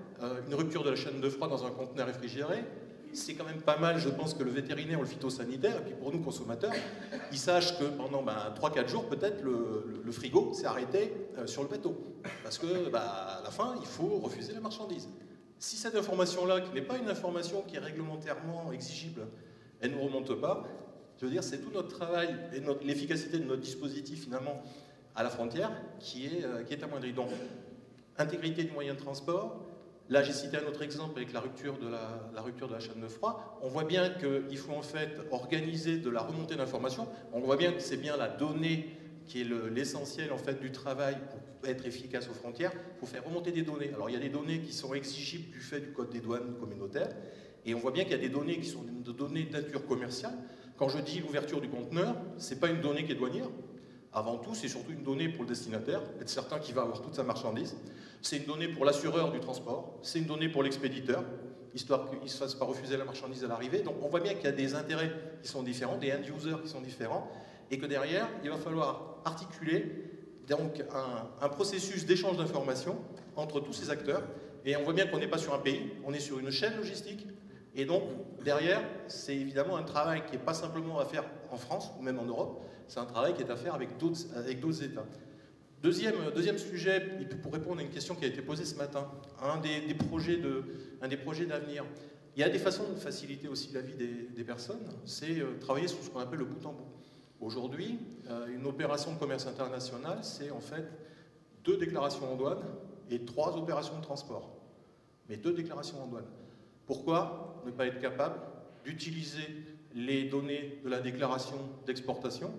Une rupture de la chaîne de froid dans un conteneur réfrigéré, c'est quand même pas mal, je pense, que le vétérinaire ou le phytosanitaire, et puis pour nous consommateurs, ils sachent que pendant 3-4 jours, peut-être, le frigo s'est arrêté sur le bateau. Parce que, à la fin, il faut refuser la marchandise. Si cette information-là, qui n'est pas une information qui est réglementairement exigible, elle ne nous remonte pas, je veux dire, c'est tout notre travail et l'efficacité de notre dispositif, finalement, à la frontière, qui est amoindrie. Donc, intégrité du moyen de transport. Là, j'ai cité un autre exemple avec la rupture de la chaîne de froid. On voit bien qu'il faut en fait organiser de la remontée d'informations. On voit bien que c'est bien la donnée qui est l'essentiel en fait du travail pour être efficace aux frontières. Il faut faire remonter des données. Alors, il y a des données qui sont exigibles du fait du code des douanes communautaire. Et on voit bien qu'il y a des données qui sont des données de nature commerciale. Quand je dis l'ouverture du conteneur, ce n'est pas une donnée qui est douanière. Avant tout, c'est surtout une donnée pour le destinataire, être certain qu'il va avoir toute sa marchandise. C'est une donnée pour l'assureur du transport, c'est une donnée pour l'expéditeur, histoire qu'il ne se fasse pas refuser la marchandise à l'arrivée. Donc on voit bien qu'il y a des intérêts qui sont différents, des end-users qui sont différents, et que derrière, il va falloir articuler donc, un processus d'échange d'informations entre tous ces acteurs. Et on voit bien qu'on n'est pas sur un pays, on est sur une chaîne logistique. Et donc, derrière, c'est évidemment un travail qui n'est pas simplement à faire en France ou même en Europe, c'est un travail qui est à faire avec d'autres États. Deuxième sujet, pour répondre à une question qui a été posée ce matin, un des projets d'avenir. Il y a des façons de faciliter aussi la vie des personnes, c'est travailler sur ce qu'on appelle le bout en bout. Aujourd'hui, une opération de commerce international, c'est en fait 2 déclarations en douane et 3 opérations de transport. Mais 2 déclarations en douane. Pourquoi ne pas être capable d'utiliser les données de la déclaration d'exportation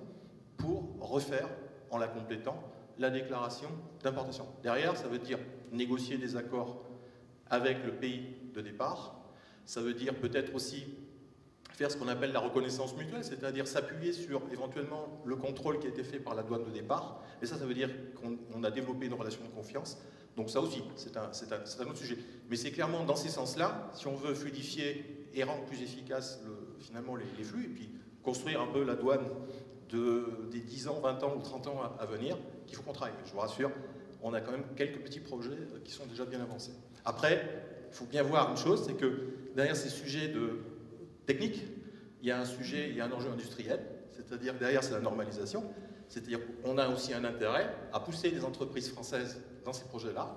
pour refaire, en la complétant, la déclaration d'importation. Derrière, ça veut dire négocier des accords avec le pays de départ. Ça veut dire peut-être aussi faire ce qu'on appelle la reconnaissance mutuelle, c'est-à-dire s'appuyer sur éventuellement le contrôle qui a été fait par la douane de départ. Et ça veut dire qu'on a développé une relation de confiance. Donc ça aussi, c'est un autre sujet. Mais c'est clairement dans ces sens-là, si on veut fluidifier et rendre plus efficace finalement les flux, et puis construire un peu la douane des 10 ans, 20 ans ou 30 ans à venir, qu'il faut qu'on travaille. Je vous rassure, on a quand même quelques petits projets qui sont déjà bien avancés. Après, il faut bien voir une chose, c'est que derrière ces sujets techniques, il y a un enjeu industriel, c'est-à-dire derrière c'est la normalisation, c'est-à-dire qu'on a aussi un intérêt à pousser les entreprises françaises dans ces projets-là,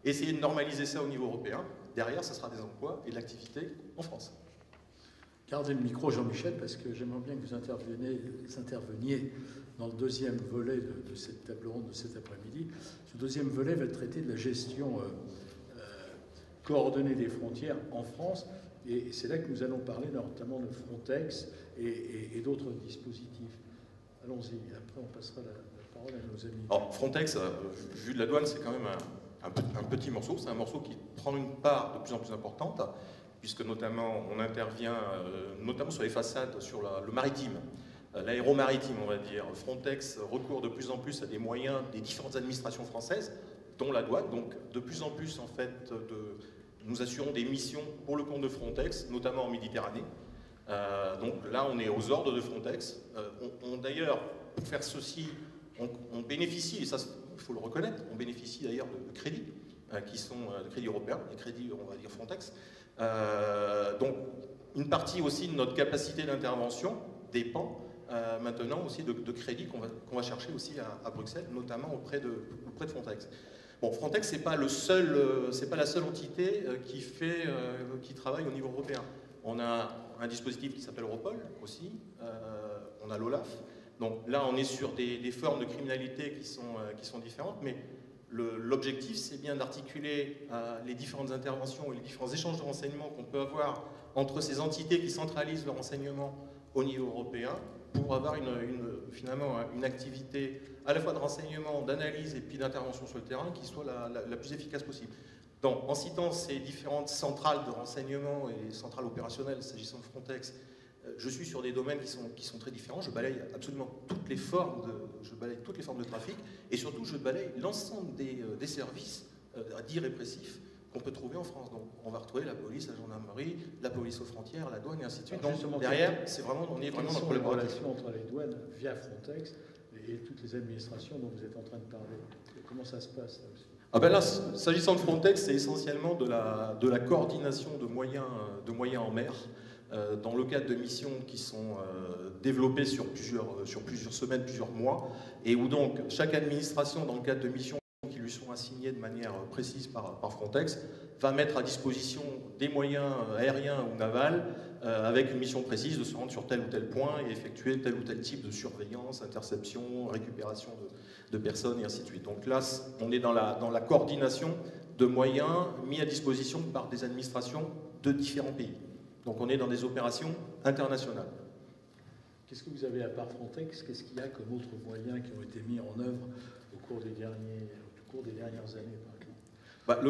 essayer de normaliser ça au niveau européen. Derrière, ça sera des emplois et de l'activité en France. Gardez le micro, Jean-Michel, parce que j'aimerais bien que vous interveniez dans le deuxième volet de cette table ronde de cet après-midi. Ce deuxième volet va traiter de la gestion coordonnée des frontières en France, et c'est là que nous allons parler notamment de Frontex et d'autres dispositifs. Allons-y, après on passera la parole à nos amis. Alors, Frontex, vu de la douane, c'est quand même un petit morceau, c'est un morceau qui prend une part de plus en plus importante, puisque notamment on intervient notamment sur les façades, sur le maritime, l'aéromaritime on va dire. Frontex recourt de plus en plus à des moyens des différentes administrations françaises, dont la douane, donc de plus en plus en fait nous assurons des missions pour le compte de Frontex, notamment en Méditerranée. Donc là on est aux ordres de Frontex. D'ailleurs, pour faire ceci, on bénéficie, et ça il faut le reconnaître, on bénéficie d'ailleurs de crédits qui sont de crédits européens, des crédits on va dire Frontex. Donc une partie aussi de notre capacité d'intervention dépend maintenant aussi de crédits qu'on va chercher aussi à Bruxelles, notamment auprès de Frontex. Bon, Frontex c'est pas la seule entité qui travaille au niveau européen. On a un dispositif qui s'appelle Europol aussi, on a l'OLAF. Donc là on est sur des formes de criminalité qui sont différentes, mais l'objectif, c'est bien d'articuler les différentes interventions et les différents échanges de renseignements qu'on peut avoir entre ces entités qui centralisent le renseignement au niveau européen pour avoir finalement une activité à la fois de renseignement, d'analyse et puis d'intervention sur le terrain qui soit la plus efficace possible. Donc, en citant ces différentes centrales de renseignement et centrales opérationnelles s'agissant de Frontex, je suis sur des domaines qui sont très différents. Je balaye absolument toutes les formes de trafic et surtout je balaye l'ensemble des services dits répressifs qu'on peut trouver en France. Donc on va retrouver la police, la gendarmerie, la police aux frontières, la douane et ainsi de suite. Donc derrière, on est vraiment dans les relations entre les douanes via Frontex et toutes les administrations dont vous êtes en train de parler. Comment ça se passe là aussi? Ah ben là, s'agissant de Frontex, c'est essentiellement de la coordination de moyens en mer. Dans le cadre de missions qui sont développées sur plusieurs semaines, plusieurs mois, et où donc chaque administration, dans le cadre de missions qui lui sont assignées de manière précise par Frontex, va mettre à disposition des moyens aériens ou navals avec une mission précise de se rendre sur tel ou tel point et effectuer tel ou tel type de surveillance, interception, récupération de personnes et ainsi de suite. Donc là, on est dans la coordination de moyens mis à disposition par des administrations de différents pays. Donc on est dans des opérations internationales. Qu'est-ce que vous avez à part Frontex? Qu'est-ce qu'il y a comme autres moyens qui ont été mis en œuvre au cours des dernières années, par exemple?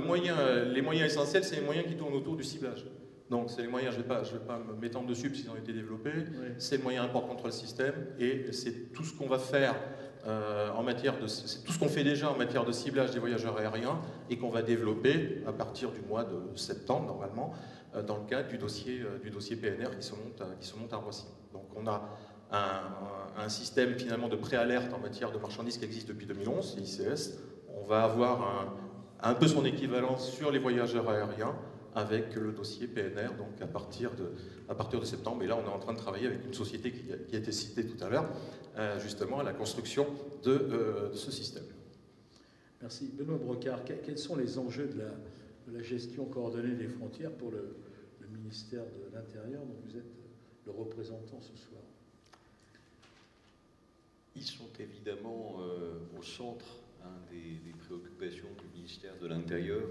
Les moyens essentiels, c'est les moyens qui tournent autour du ciblage. Donc c'est les moyens, je ne vais pas m'étendre dessus parce qu'ils ont été développés, oui. C'est le moyen import contrôle système et c'est tout ce qu'on va faire c'est tout ce qu'on fait déjà en matière de ciblage des voyageurs aériens et qu'on va développer à partir du mois de septembre normalement dans le cadre du dossier PNR qui se monte à Roissy. Donc on a un système finalement de préalerte en matière de marchandises qui existe depuis 2011, ICS. On va avoir un peu son équivalent sur les voyageurs aériens avec le dossier PNR, donc à partir de septembre. Et là, on est en train de travailler avec une société qui a été citée tout à l'heure, justement à la construction de ce système. Merci. Benoît Brocard, quels sont les enjeux de la gestion coordonnée des frontières pour le ministère de l'Intérieur, dont vous êtes le représentant ce soir? Ils sont évidemment au centre des préoccupations du ministère de l'Intérieur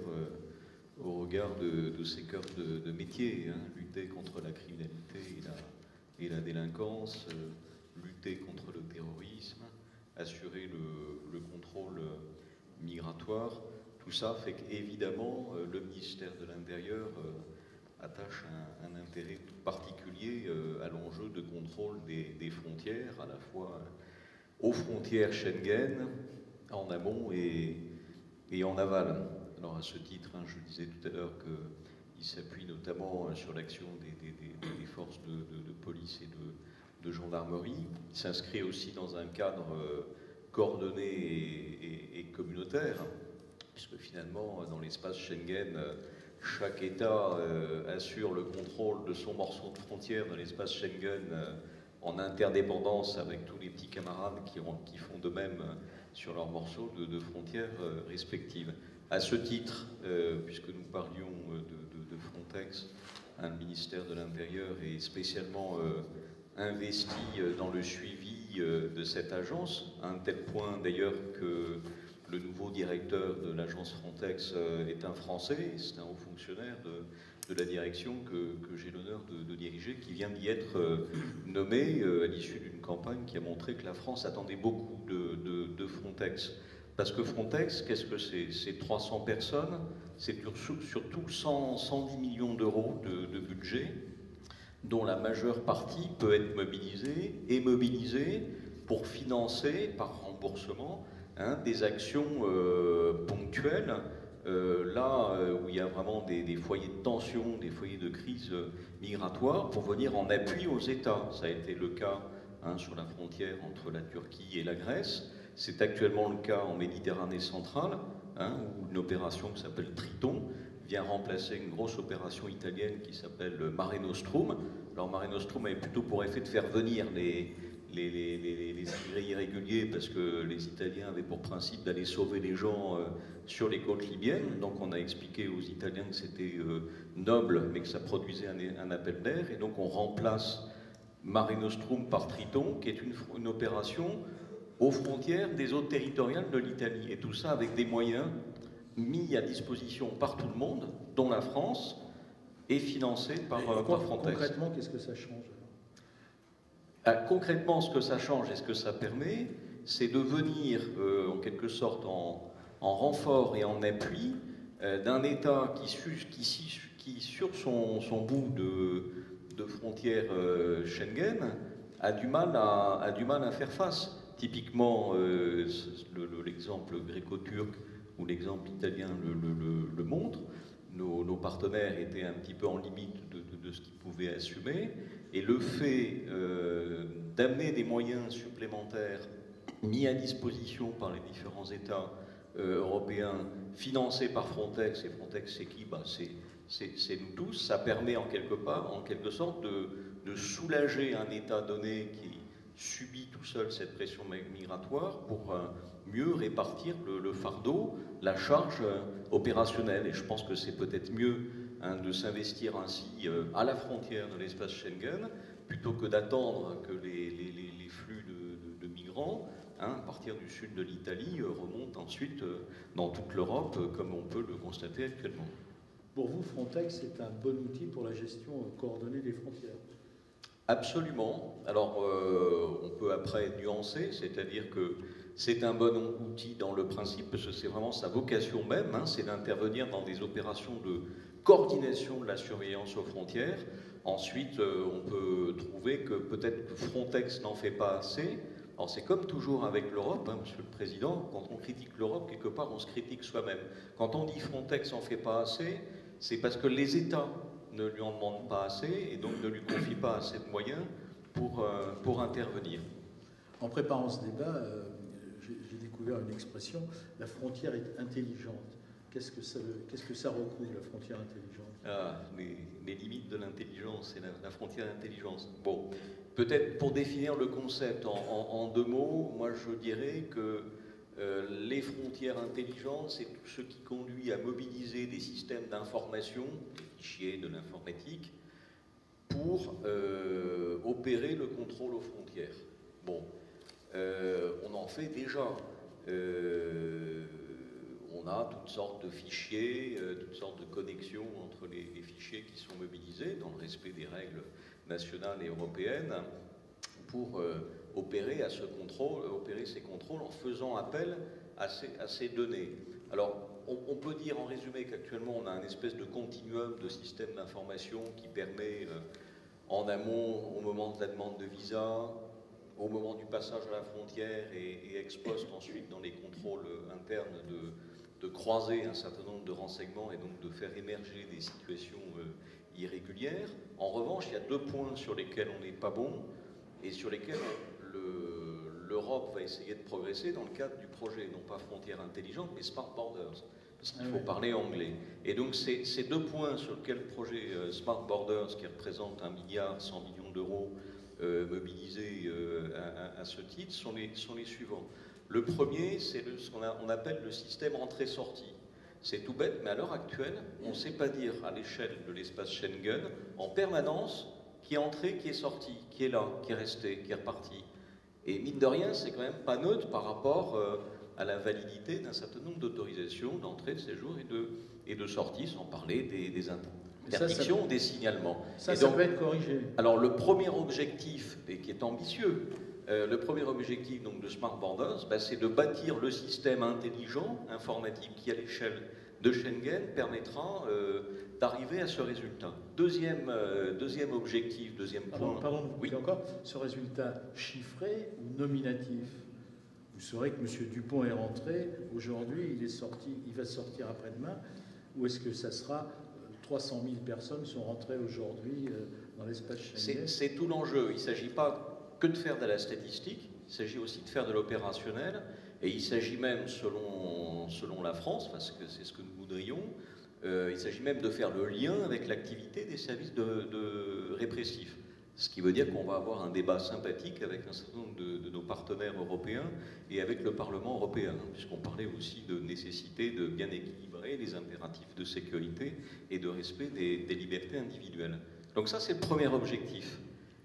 au regard de ses cœurs de métier, lutter contre la criminalité et la délinquance, lutter contre le terrorisme, assurer le contrôle migratoire. Tout ça fait qu'évidemment, le ministère de l'Intérieur attache un intérêt tout particulier à l'enjeu de contrôle des frontières, à la fois aux frontières Schengen, en amont et en aval. Alors à ce titre, je disais tout à l'heure qu'il s'appuie notamment sur l'action des forces de police et de gendarmerie. Il s'inscrit aussi dans un cadre coordonné et communautaire, puisque finalement, dans l'espace Schengen, chaque État assure le contrôle de son morceau de frontière dans l'espace Schengen en interdépendance avec tous les petits camarades qui font de même sur leurs morceaux de frontières respectives. À ce titre, puisque nous parlions de Frontex, le ministère de l'Intérieur est spécialement investi dans le suivi de cette agence, à un tel point d'ailleurs que le nouveau directeur de l'agence Frontex est un Français, c'est un haut fonctionnaire de la direction que j'ai l'honneur de diriger, qui vient d'y être nommé à l'issue d'une campagne qui a montré que la France attendait beaucoup de Frontex. Parce que Frontex, qu'est-ce que c'est? C'est 300 personnes, c'est surtout 110 millions d'euros de budget, dont la majeure partie peut être mobilisée pour financer, par remboursement, des actions ponctuelles, là où il y a vraiment des foyers de tension, des foyers de crise migratoire, pour venir en appui aux États. Ça a été le cas sur la frontière entre la Turquie et la Grèce. C'est actuellement le cas en Méditerranée centrale, où une opération qui s'appelle Triton vient remplacer une grosse opération italienne qui s'appelle Mare Nostrum. Alors Mare Nostrum avait plutôt pour effet de faire venir les immigrés irréguliers, parce que les Italiens avaient pour principe d'aller sauver les gens sur les côtes libyennes. Donc on a expliqué aux Italiens que c'était noble, mais que ça produisait un appel d'air. Et donc on remplace Mare Nostrum par Triton, qui est une opération aux frontières des eaux territoriales de l'Italie. Et tout ça avec des moyens mis à disposition par tout le monde, dont la France, et financé par Frontex. Concrètement, qu'est-ce que ça change? Concrètement, ce que ça change et ce que ça permet, c'est de venir, en quelque sorte, en renfort et en appui d'un État qui sur son bout de frontière Schengen, a du mal à faire face. Typiquement, l'exemple gréco-turc ou l'exemple italien le montre. Nos partenaires étaient un petit peu en limite de ce qu'ils pouvaient assumer. Et le fait d'amener des moyens supplémentaires mis à disposition par les différents États européens, financés par Frontex, et Frontex c'est qui? C'est nous tous. Ça permet en quelque sorte de soulager un État donné qui subit tout seul cette pression migratoire pour mieux répartir le fardeau, la charge opérationnelle. Et je pense que c'est peut-être mieux de s'investir ainsi à la frontière de l'espace Schengen, plutôt que d'attendre que les flux de migrants, à partir du sud de l'Italie, remontent ensuite dans toute l'Europe, comme on peut le constater actuellement. Pour vous, Frontex est un bon outil pour la gestion coordonnée des frontières? Absolument. Alors, on peut après nuancer, c'est-à-dire que c'est un bon outil dans le principe, parce que c'est vraiment sa vocation même, c'est d'intervenir dans des opérations de coordination de la surveillance aux frontières. Ensuite, on peut trouver que peut-être Frontex n'en fait pas assez. Alors c'est comme toujours avec l'Europe, Monsieur le Président, quand on critique l'Europe, quelque part on se critique soi-même. Quand on dit Frontex n'en fait pas assez, c'est parce que les États ne lui en demandent pas assez et donc ne lui confient pas assez de moyens pour intervenir. En préparant ce débat, j'ai découvert une expression, la frontière est intelligente. Qu'est-ce que ça recouvre, la frontière intelligente? Les limites de l'intelligence et la frontière d'intelligence. Bon, peut-être pour définir le concept en deux mots, moi je dirais que les frontières intelligentes, c'est tout ce qui conduit à mobiliser des systèmes d'information, des fichiers de l'informatique, pour opérer le contrôle aux frontières. Bon, on en fait déjà. On a toutes sortes de fichiers, toutes sortes de connexions entre les fichiers qui sont mobilisés dans le respect des règles nationales et européennes. pour opérer ces contrôles en faisant appel à ces données. Alors, on peut dire en résumé qu'actuellement on a un espèce de continuum de système d'information qui permet en amont, au moment de la demande de visa, au moment du passage à la frontière et ex post ensuite dans les contrôles internes de croiser un certain nombre de renseignements et donc de faire émerger des situations irrégulières. En revanche, il y a 2 points sur lesquels on n'est pas bon et sur lesquels l'Europe va essayer de progresser dans le cadre du projet, non pas Frontières Intelligentes, mais Smart Borders, parce qu'il faut parler anglais. Et donc ces 2 points sur lesquels le projet Smart Borders, qui représente 1,1 milliard d'euros mobilisés à ce titre, sont les suivants. Le premier, c'est ce qu'on appelle le système entrée-sortie. C'est tout bête, mais à l'heure actuelle, on ne sait pas dire à l'échelle de l'espace Schengen, en permanence, qui est entré, qui est sorti, qui est là, qui est resté, qui est reparti. Et mine de rien, c'est quand même pas neutre par rapport à la validité d'un certain nombre d'autorisations d'entrée, de séjour et de sortie, sans parler des interdictions, des signalements. Ça peut être corrigé. Alors le premier objectif, et qui est ambitieux, le premier objectif donc, de Smart Borders, c'est de bâtir le système intelligent, informatique, qui à l'échelle de Schengen permettra d'arriver à ce résultat. Deuxième objectif, deuxième point. Pardon, oui. Encore, ce résultat chiffré ou nominatif? Vous saurez que M. Dupont est rentré, aujourd'hui il est sorti, il va sortir après-demain, ou est-ce que ça sera 300 000 personnes sont rentrées aujourd'hui dans l'espace Schengen? C'est tout l'enjeu. Il ne s'agit pas que de faire de la statistique, il s'agit aussi de faire de l'opérationnel, et il s'agit même, selon la France, parce que c'est ce que nous voudrions, il s'agit même de faire le lien avec l'activité des services de répressifs. Ce qui veut dire qu'on va avoir un débat sympathique avec un certain nombre de nos partenaires européens et avec le Parlement européen, puisqu'on parlait aussi de nécessité de bien équilibrer les impératifs de sécurité et de respect des libertés individuelles. Donc ça, c'est le premier objectif.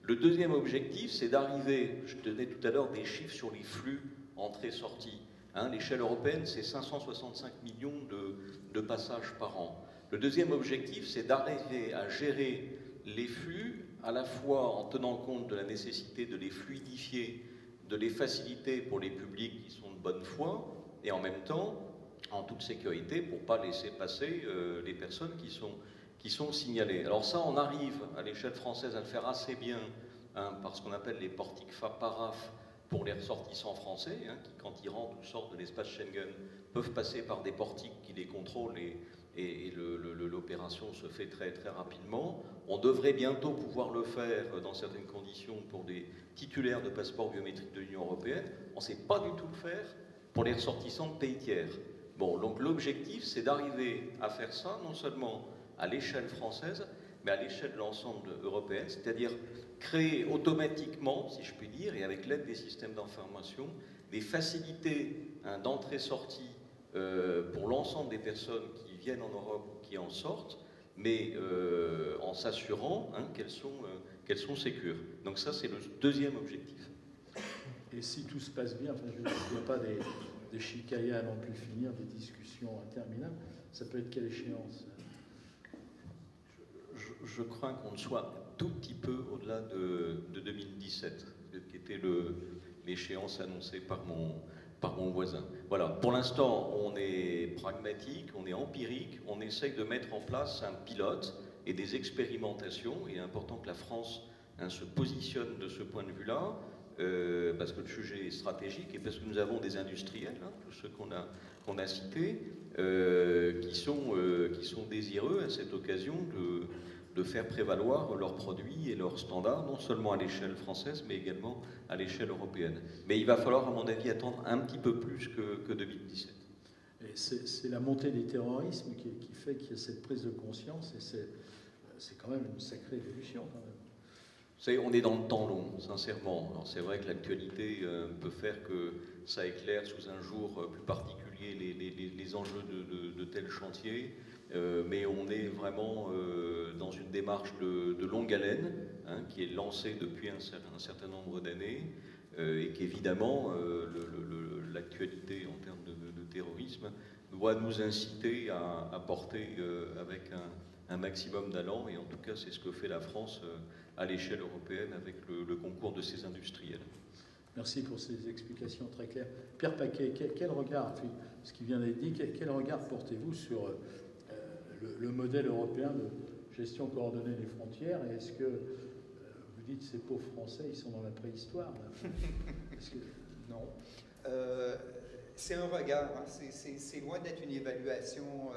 Le deuxième objectif, c'est d'arriver, je donnais tout à l'heure des chiffres sur les flux entrées-sorties. L'échelle européenne, c'est 565 millions de passages par an. Le deuxième objectif, c'est d'arriver à gérer les flux à la fois en tenant compte de la nécessité de les fluidifier, de les faciliter pour les publics qui sont de bonne foi, et en même temps, en toute sécurité, pour ne pas laisser passer les personnes qui sont signalées. Alors ça, on arrive à l'échelle française à le faire assez bien, par ce qu'on appelle les portiques paraphes pour les ressortissants français, qui, quand ils rentrent ou sortent de l'espace Schengen, peuvent passer par des portiques qui les contrôlent et l'opération se fait très, très rapidement. On devrait bientôt pouvoir le faire dans certaines conditions pour des titulaires de passeports biométriques de l'Union européenne. On ne sait pas du tout le faire pour les ressortissants de pays tiers. Bon, donc l'objectif, c'est d'arriver à faire ça, non seulement à l'échelle française, mais à l'échelle de l'ensemble européen, c'est-à-dire créer automatiquement, si je puis dire, et avec l'aide des systèmes d'information, des facilités d'entrée-sortie pour l'ensemble des personnes qui viennent en Europe ou qui en sortent, mais en s'assurant qu'elles sont sécures. Donc ça, c'est le deuxième objectif. Et si tout se passe bien, enfin, il n'y a pas des chicayas à non plus finir, des discussions interminables, ça peut être quelle échéance? Je crains qu'on soit un tout petit peu au-delà de 2017, qui était l'échéance annoncée par mon voisin. Voilà, pour l'instant, on est pragmatique, on est empirique, on essaye de mettre en place un pilote et des expérimentations. Il est important que la France se positionne de ce point de vue-là, parce que le sujet est stratégique et parce que nous avons des industriels, tous ceux qu'on a cités, qui sont désireux à cette occasion de faire prévaloir leurs produits et leurs standards, non seulement à l'échelle française, mais également à l'échelle européenne. Mais il va falloir, à mon avis, attendre un petit peu plus que 2017. Et c'est la montée des terrorismes qui fait qu'il y a cette prise de conscience, et c'est quand même une sacrée évolution, quand même. On est dans le temps long, sincèrement. Alors c'est vrai que l'actualité peut faire que ça éclaire sous un jour plus particulier les enjeux de tels chantiers, mais on est vraiment dans une démarche de longue haleine, qui est lancée depuis un certain nombre d'années, et qu'évidemment, l'actualité en termes de terrorisme doit nous inciter à porter avec un maximum d'allant, et en tout cas c'est ce que fait la France à l'échelle européenne avec le concours de ces industriels. Merci pour ces explications très claires. Pierre Paquet, quel regard, ce qui vient d'être dit, quel regard portez-vous sur le modèle européen de gestion coordonnée des frontières? Et est-ce que vous dites ces pauvres Français, ils sont dans la préhistoire là? Non. C'est un regard, hein. C'est loin d'être une évaluation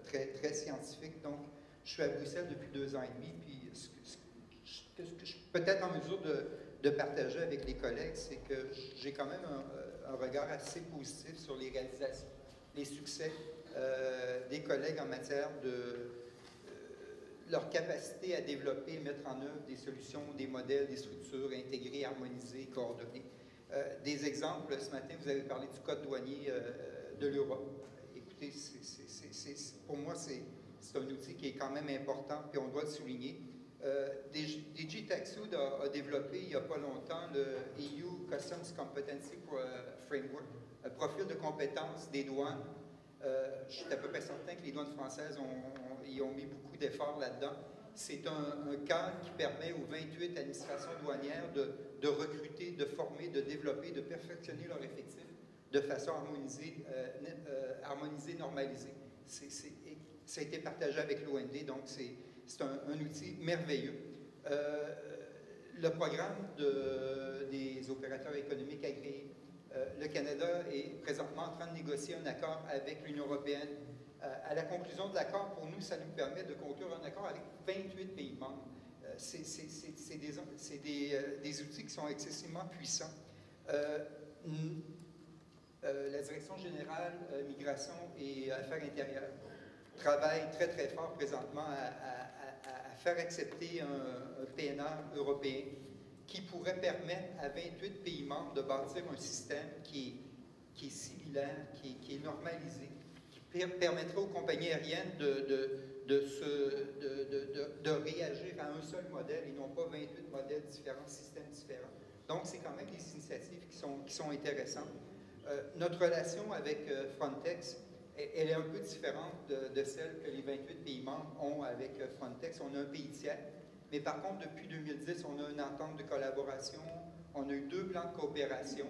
très, très scientifique. Donc, je suis à Bruxelles depuis 2 ans et demi, puis ce que je suis peut-être en mesure de partager avec les collègues, c'est que j'ai quand même un regard assez positif sur les réalisations, les succès des collègues en matière de leur capacité à développer et mettre en œuvre des solutions, des modèles, des structures intégrées, harmonisées, coordonnées. Des exemples, ce matin, vous avez parlé du code douanier de l'Europe. Écoutez, pour moi, c'est un outil qui est quand même important, puis on doit le souligner. DG TaxSud a développé il n'y a pas longtemps le EU Customs Competency Framework, un profil de compétences des douanes. Je suis à peu près certain que les douanes françaises y ont mis beaucoup d'efforts là-dedans. C'est un cadre qui permet aux 28 administrations douanières de recruter, de former, de développer, de perfectionner leur effectif de façon harmonisée, normalisée. Ça a été partagé avec l'OND, donc c'est un outil merveilleux. Le programme des opérateurs économiques agréés, le Canada est présentement en train de négocier un accord avec l'Union européenne. À la conclusion de l'accord, pour nous, ça nous permet de conclure un accord avec 28 pays membres. C'est des outils qui sont excessivement puissants. La Direction générale Migration et Affaires intérieures travaille très, très fort présentement à faire accepter un PNR européen qui pourrait permettre à 28 pays membres de bâtir un système qui est similaire, qui est normalisé, qui permettrait aux compagnies aériennes de réagir à un seul modèle et non pas 28 modèles différents, systèmes différents. Donc, c'est quand même des initiatives qui sont intéressantes. Notre relation avec Frontex, elle est un peu différente de celle que les 28 pays membres ont avec Frontex. On a un pays tiers, mais par contre, depuis 2010, on a une entente de collaboration, on a eu 2 plans de coopération,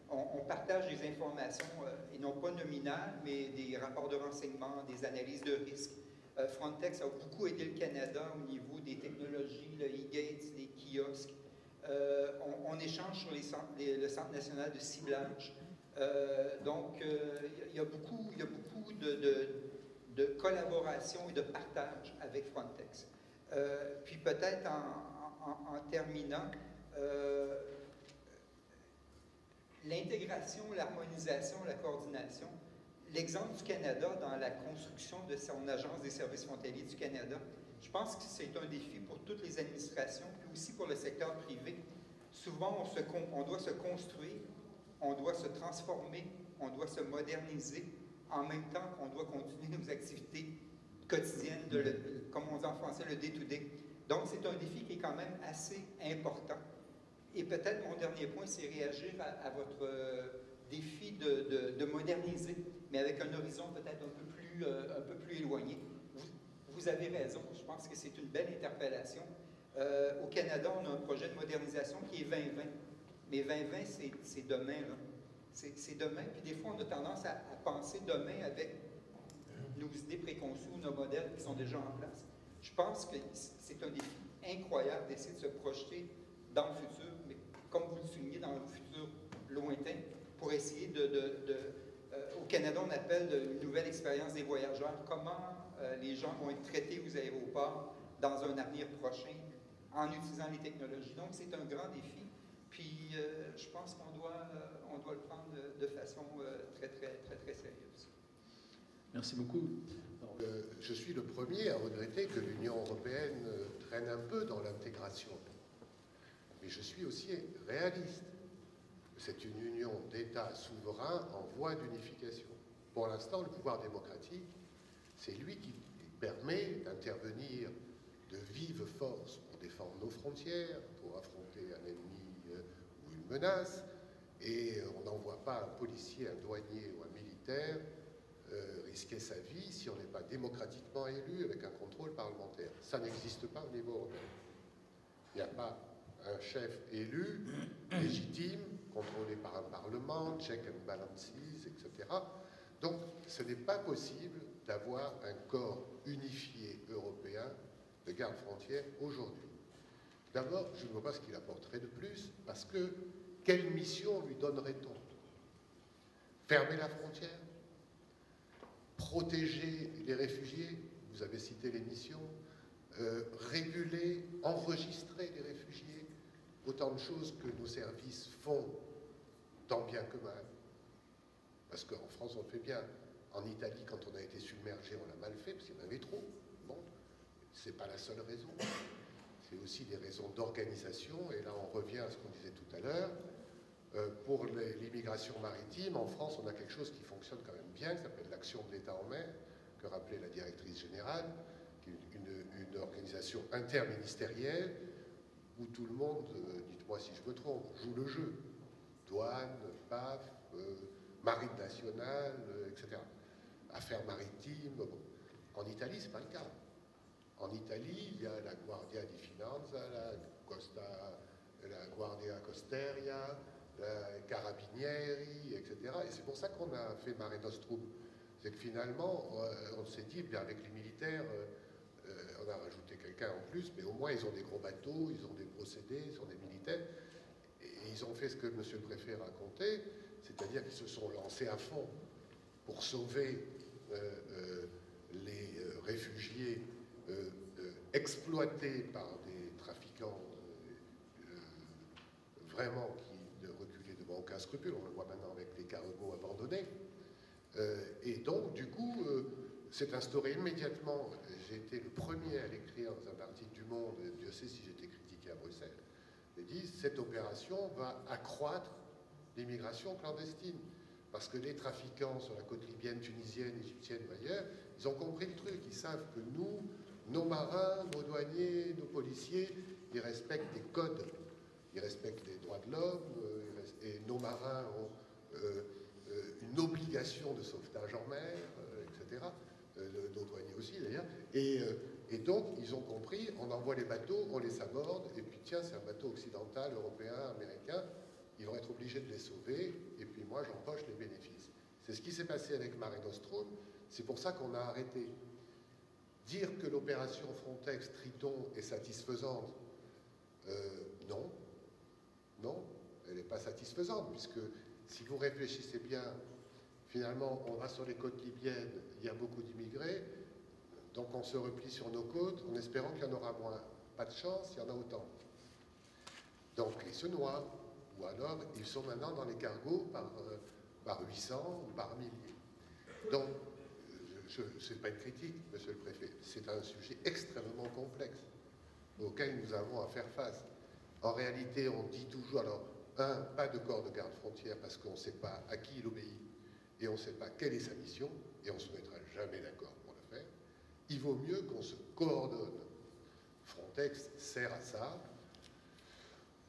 on partage des informations, et non pas nominales, mais des rapports de renseignement, des analyses de risques. Frontex a beaucoup aidé le Canada au niveau des technologies, le e-gates, les kiosques. On échange sur le Centre national de ciblage. Donc, il y a beaucoup de collaboration et de partage avec Frontex. Puis peut-être en terminant, l'intégration, l'harmonisation, la coordination. L'exemple du Canada dans la construction de son Agence des services frontaliers du Canada, je pense que c'est un défi pour toutes les administrations, puis aussi pour le secteur privé. Souvent, on doit se construire, on doit se transformer, on doit se moderniser, en même temps qu'on doit continuer nos activités quotidiennes, comme on dit en français, le day-to-day. Donc, c'est un défi qui est quand même assez important. Et peut-être mon dernier point, c'est réagir à votre défi de moderniser, mais avec un horizon peut-être un peu plus éloigné. Vous avez raison, je pense que c'est une belle interpellation. Au Canada, on a un projet de modernisation qui est 2020. Mais 2020, c'est demain, là. C'est demain, puis des fois, on a tendance à penser demain avec nos idées préconçues, nos modèles qui sont déjà en place. Je pense que c'est un défi incroyable d'essayer de se projeter dans le futur, mais comme vous le soulignez, dans le futur lointain, pour essayer au Canada, on appelle une nouvelle expérience des voyageurs. Comment les gens vont être traités aux aéroports dans un avenir prochain en utilisant les technologies. Donc, c'est un grand défi. Puis, je pense qu'on doit le prendre de façon très, très, très, très sérieuse. Merci beaucoup. Je suis le premier à regretter que l'Union européenne traîne un peu dans l'intégration. Mais je suis aussi réaliste. C'est une union d'États souverains en voie d'unification. Pour l'instant, le pouvoir démocratique, c'est lui qui permet d'intervenir de vive force pour défendre nos frontières, pour affronter un ennemi ou une menace, et on n'envoie pas un policier, un douanier ou un militaire risquer sa vie si on n'est pas démocratiquement élu avec un contrôle parlementaire. Ça n'existe pas au niveau européen. Il n'y a pas un chef élu, légitime, contrôlé par un parlement, check and balances, etc. Donc, ce n'est pas possible d'avoir un corps unifié européen de garde-frontière aujourd'hui. D'abord, je ne vois pas ce qu'il apporterait de plus, parce que quelle mission lui donnerait-on? Fermer la frontière? Protéger les réfugiés? Vous avez cité les missions. Réguler, enregistrer les réfugiés? Autant de choses que nos services font, tant bien que mal. Parce qu'en France, on le fait bien. En Italie, quand on a été submergé, on l'a mal fait, parce qu'il y en avait trop. Bon, c'est pas la seule raison. C'est aussi des raisons d'organisation. Et là, on revient à ce qu'on disait tout à l'heure. Pour l'immigration maritime, en France, on a quelque chose qui fonctionne quand même bien, qui s'appelle l'action de l'État en mer, que rappelait la directrice générale, qui est une organisation interministérielle où tout le monde, dites-moi si je me trompe, joue le jeu. Douane, PAF, Marine nationale, etc. Affaires maritimes. Bon. En Italie, ce n'est pas le cas. En Italie, il y a la Guardia di Finanza, la Guardia Costeria, la Carabinieri, etc. Et c'est pour ça qu'on a fait Mare Nostrum. C'est que finalement, on s'est dit, bien avec les militaires, on a rajouté quelqu'un en plus, mais au moins ils ont des gros bateaux, ils ont des procédés, ils ont des militaires. Et ils ont fait ce que monsieur le préfet racontait, c'est-à-dire qu'ils se sont lancés à fond pour sauver les réfugiés exploités par des trafiquants vraiment qui ne reculaient devant aucun scrupule. On le voit maintenant avec les cargos abandonnés. Et donc, du coup, s'est instauré immédiatement. J'ai été le premier à l'écrire dans un article du Monde, et Dieu sait si j'étais critiqué à Bruxelles. J'ai dit, cette opération va accroître l'immigration clandestine. Parce que les trafiquants sur la côte libyenne, tunisienne, égyptienne ou ailleurs, ils ont compris le truc. Ils savent que nous, nos marins, nos douaniers, nos policiers, ils respectent des codes. Ils respectent les droits de l'homme, et nos marins ont une obligation de sauvetage en mer, etc. Nos douaniers aussi, d'ailleurs. Et donc, ils ont compris, on envoie les bateaux, on les saborde, et puis tiens, c'est un bateau occidental, européen, américain, ils vont être obligés de les sauver, et puis moi, j'empoche les bénéfices. C'est ce qui s'est passé avec Mare Nostrum, c'est pour ça qu'on a arrêté. Dire que l'opération Frontex Triton est satisfaisante, non. Non, elle n'est pas satisfaisante, puisque si vous réfléchissez bien, finalement, on va sur les côtes libyennes, il y a beaucoup d'immigrés, donc on se replie sur nos côtes en espérant qu'il y en aura moins. Pas de chance, il y en a autant. Donc ils se noient, ou alors ils sont maintenant dans les cargos par 800 ou par milliers. Donc, ce n'est pas une critique, monsieur le préfet, c'est un sujet extrêmement complexe auquel nous avons à faire face. En réalité, on dit toujours, alors, pas de corps de garde-frontière parce qu'on ne sait pas à qui il obéit et on ne sait pas quelle est sa mission et on ne se mettra jamais d'accord pour le faire. Il vaut mieux qu'on se coordonne. Frontex sert à ça.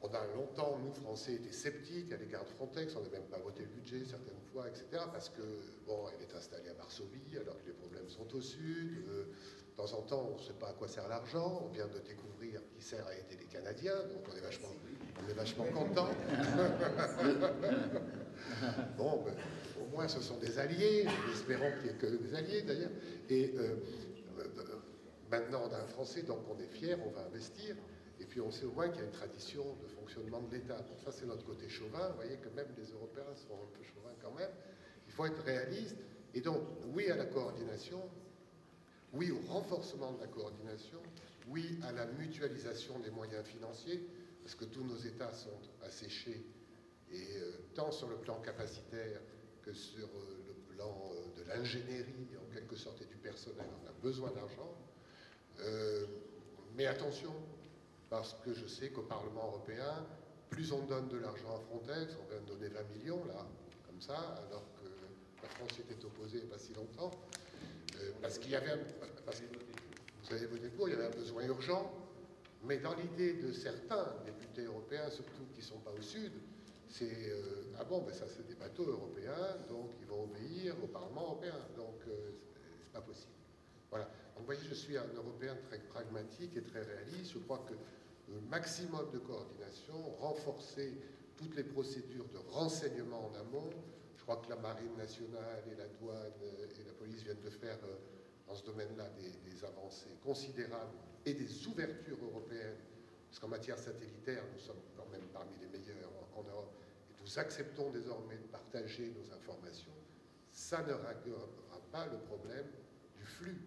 On a longtemps, nous, Français, été sceptiques à l'égard de Frontex. On n'a même pas voté le budget certaines fois, etc. Parce que, bon, elle est installée à Varsovie alors que les problèmes sont au sud. De temps en temps, on ne sait pas à quoi sert l'argent. On vient de découvrir qu'il sert à aider les Canadiens, donc on est vachement contents. Bon, ben, au moins ce sont des alliés. Espérons qu'il n'y ait que des alliés, d'ailleurs. Et maintenant, on a un Français, donc on est fiers, on va investir. Et puis on sait au moins qu'il y a une tradition de fonctionnement de l'État. Donc ça, c'est notre côté chauvin. Vous voyez que même les Européens sont un peu chauvins quand même. Il faut être réaliste. Et donc, oui à la coordination, oui au renforcement de la coordination, oui à la mutualisation des moyens financiers, parce que tous nos États sont asséchés, et tant sur le plan capacitaire que sur le plan de l'ingénierie, en quelque sorte, et du personnel, on a besoin d'argent. Mais attention, parce que je sais qu'au Parlement européen, plus on donne de l'argent à Frontex, on vient de donner 20 millions, là, comme ça, alors que la France y était opposée il n'y a pas si longtemps, parce qu'il y avait, parce que vous avez voté pour, il y avait un besoin urgent, mais dans l'idée de certains députés européens, surtout qui ne sont pas au sud, c'est, ah bon, ben ça c'est des bateaux européens, donc ils vont obéir au Parlement européen, donc c'est pas possible. Voilà. Donc, vous voyez, je suis un Européen très pragmatique et très réaliste. Je crois que maximum de coordination, renforcer toutes les procédures de renseignement en amont. Je crois que la Marine nationale et la douane et la police viennent de faire dans ce domaine-là des avancées considérables et des ouvertures européennes, parce qu'en matière satellitaire, nous sommes quand même parmi les meilleurs en Europe, et nous acceptons désormais de partager nos informations. Ça ne réglera pas le problème du flux,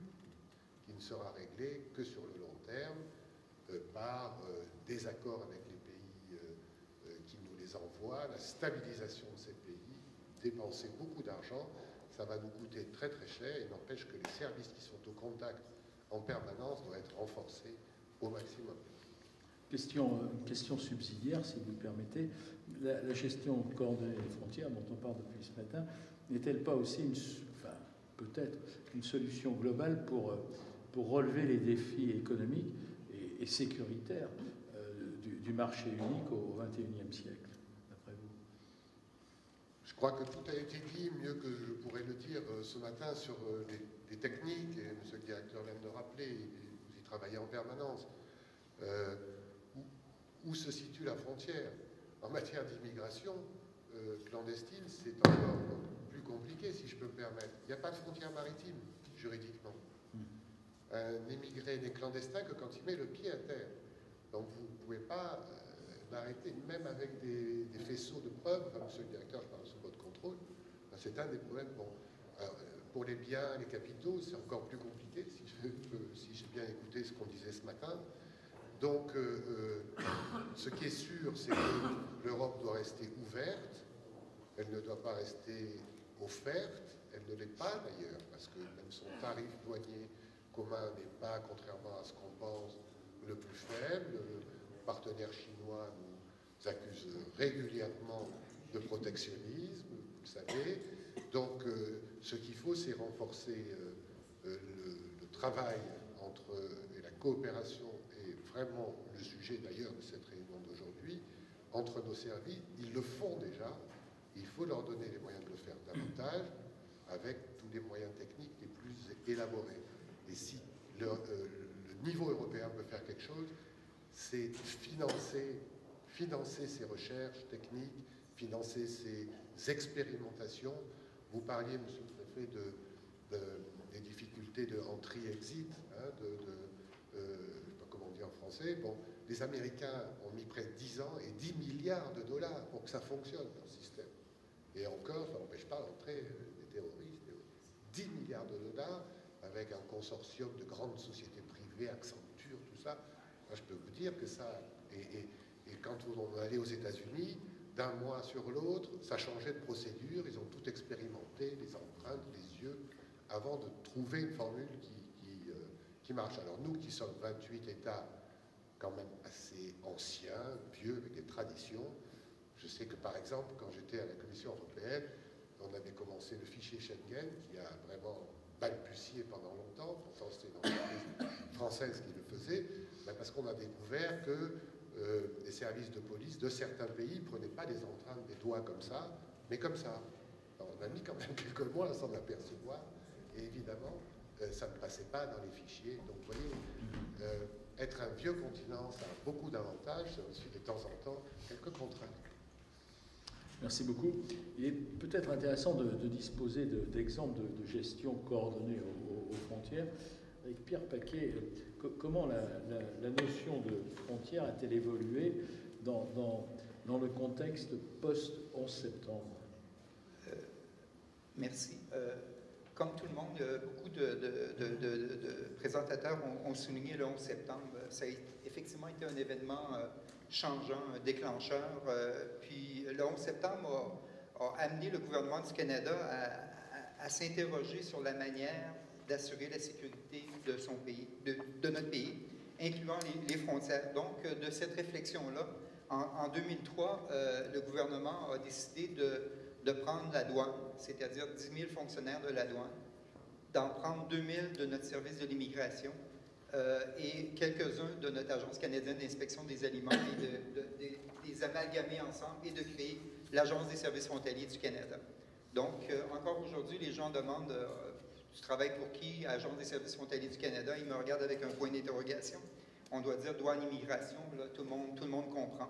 qui ne sera réglé que sur le long terme par des accords avec les pays qui nous les envoient, la stabilisation de ces pays, dépenser beaucoup d'argent, ça va nous coûter très très cher, et n'empêche que les services qui sont au contact en permanence doivent être renforcés au maximum. Question subsidiaire, si vous le permettez. La gestion coordonnée des frontières, dont on parle depuis ce matin, n'est-elle pas aussi peut-être une solution globale pour relever les défis économiques et sécuritaires du marché unique au XXIe siècle, d'après vous? Je crois que tout a été dit, mieux que je pourrais le dire ce matin, sur les techniques, et M. le directeur vient de le rappeler, vous y travaillez en permanence. Où se situe la frontière? En matière d'immigration clandestine, c'est encore plus compliqué, si je peux me permettre. Il n'y a pas de frontière maritime, juridiquement. Un immigré n'est clandestin que quand il met le pied à terre. Donc vous ne pouvez pas l'arrêter, même avec des faisceaux de preuves. Enfin, monsieur le directeur, je parle sous votre contrôle. C'est un des problèmes. Bon, pour les biens, les capitaux, c'est encore plus compliqué, si j'ai bien écouté ce qu'on disait ce matin. Donc, ce qui est sûr, c'est que l'Europe doit rester ouverte. Elle ne doit pas rester offerte. Elle ne l'est pas, d'ailleurs, parce que même son tarif douanier commun n'est pas, contrairement à ce qu'on pense, le plus faible. Le partenaire chinois nous accuse régulièrement de protectionnisme, vous le savez. Donc, ce qu'il faut, c'est renforcer le travail et la coopération, et vraiment le sujet d'ailleurs de cette réunion d'aujourd'hui, entre nos services. Ils le font déjà. Il faut leur donner les moyens de le faire davantage, avec tous les moyens techniques les plus élaborés. Et si le niveau européen peut faire quelque chose, c'est financer ces recherches techniques, financer ces expérimentations. Vous parliez, monsieur le préfet, des difficultés de entry-exit, hein, je ne sais pas comment dire en français. Bon, les Américains ont mis près de 10 ans et 10 milliards de dollars pour que ça fonctionne, leur système. Et encore, ça n'empêche pas l'entrée des terroristes. 10 milliards de dollars avec un consortium de grandes sociétés privées, Accenture, tout ça. Moi, je peux vous dire que ça... Et quand on allait aux États-Unis, d'un mois sur l'autre, ça changeait de procédure. Ils ont tout expérimenté, les empreintes, les yeux, avant de trouver une formule qui marche. Alors nous, qui sommes 28 États quand même assez anciens, vieux, avec des traditions, je sais que par exemple, quand j'étais à la Commission européenne, on avait commencé le fichier Schengen, qui a vraiment balbutié pendant longtemps, pourtant c'était une entreprise française qui le faisait, parce qu'on a découvert que les services de police de certains pays ne prenaient pas les empreintes des doigts comme ça, mais comme ça. Alors, on a mis quand même quelques mois à s'en apercevoir, et évidemment, ça ne passait pas dans les fichiers. Donc vous voyez, être un vieux continent, ça a beaucoup d'avantages, ça a aussi de temps en temps quelques contraintes. Merci beaucoup. Il est peut-être intéressant de disposer d'exemples de gestion coordonnée aux frontières. Avec Pierre Paquet, comment la notion de frontière a-t-elle évolué dans le contexte post-11 septembre? Merci. Comme tout le monde, beaucoup de présentateurs ont souligné le 11 septembre. Ça a effectivement été un événement changeant, un déclencheur. Puis le 11 septembre a amené le gouvernement du Canada à s'interroger sur la manière d'assurer la sécurité de son pays, de notre pays, incluant les frontières. Donc, de cette réflexion-là, en 2003, le gouvernement a décidé de prendre la douane, c'est-à-dire 10 000 fonctionnaires de la douane, d'en prendre 2 000 de notre service de l'immigration et quelques-uns de notre Agence canadienne d'inspection des aliments et de les amalgamer ensemble et de créer l'Agence des services frontaliers du Canada. Donc, encore aujourd'hui, les gens demandent tu travailles pour qui? Agence des services frontaliers du Canada. Ils me regardent avec un point d'interrogation. on doit dire douane immigration, là, tout le monde comprend.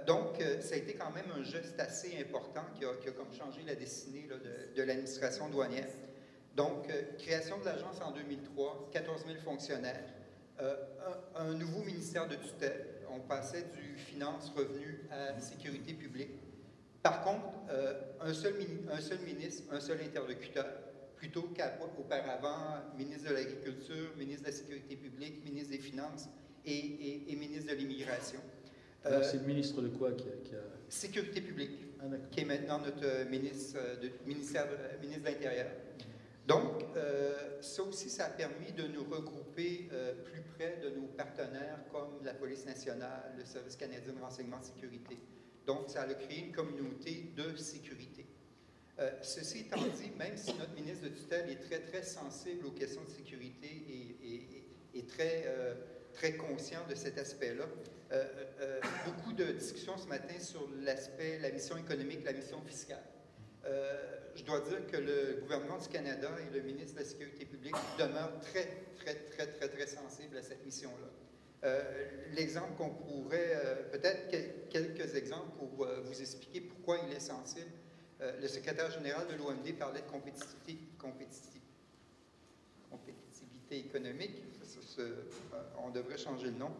Donc, ça a été quand même un geste assez important qui a comme changé la destinée là, de l'administration douanière. Donc, création de l'agence en 2003, 14 000 fonctionnaires, un nouveau ministère de tutelle. On passait du finance, revenu à sécurité publique. Par contre, un seul ministre, un seul interlocuteur, plutôt qu'auparavant ministre de l'Agriculture, ministre de la Sécurité publique, ministre des Finances et ministre de l'Immigration. C'est le ministre de quoi qui a... Sécurité publique, qui est maintenant notre ministre de l'Intérieur. Donc, ça aussi, ça a permis de nous regrouper plus près de nos partenaires comme la Police nationale, le Service canadien de renseignement de sécurité. Donc, ça a créé une communauté de sécurité. Ceci étant dit, même si notre ministre de tutelle est très, très sensible aux questions de sécurité et très conscient de cet aspect-là, beaucoup de discussions ce matin sur l'aspect, la mission économique, la mission fiscale. Je dois dire que le gouvernement du Canada et le ministre de la Sécurité publique demeurent très sensibles à cette mission-là. L'exemple qu'on pourrait, peut-être quelques exemples pour vous expliquer pourquoi il est sensible. Le secrétaire général de l'OMD parlait de compétitivité économique. On devrait changer le nom.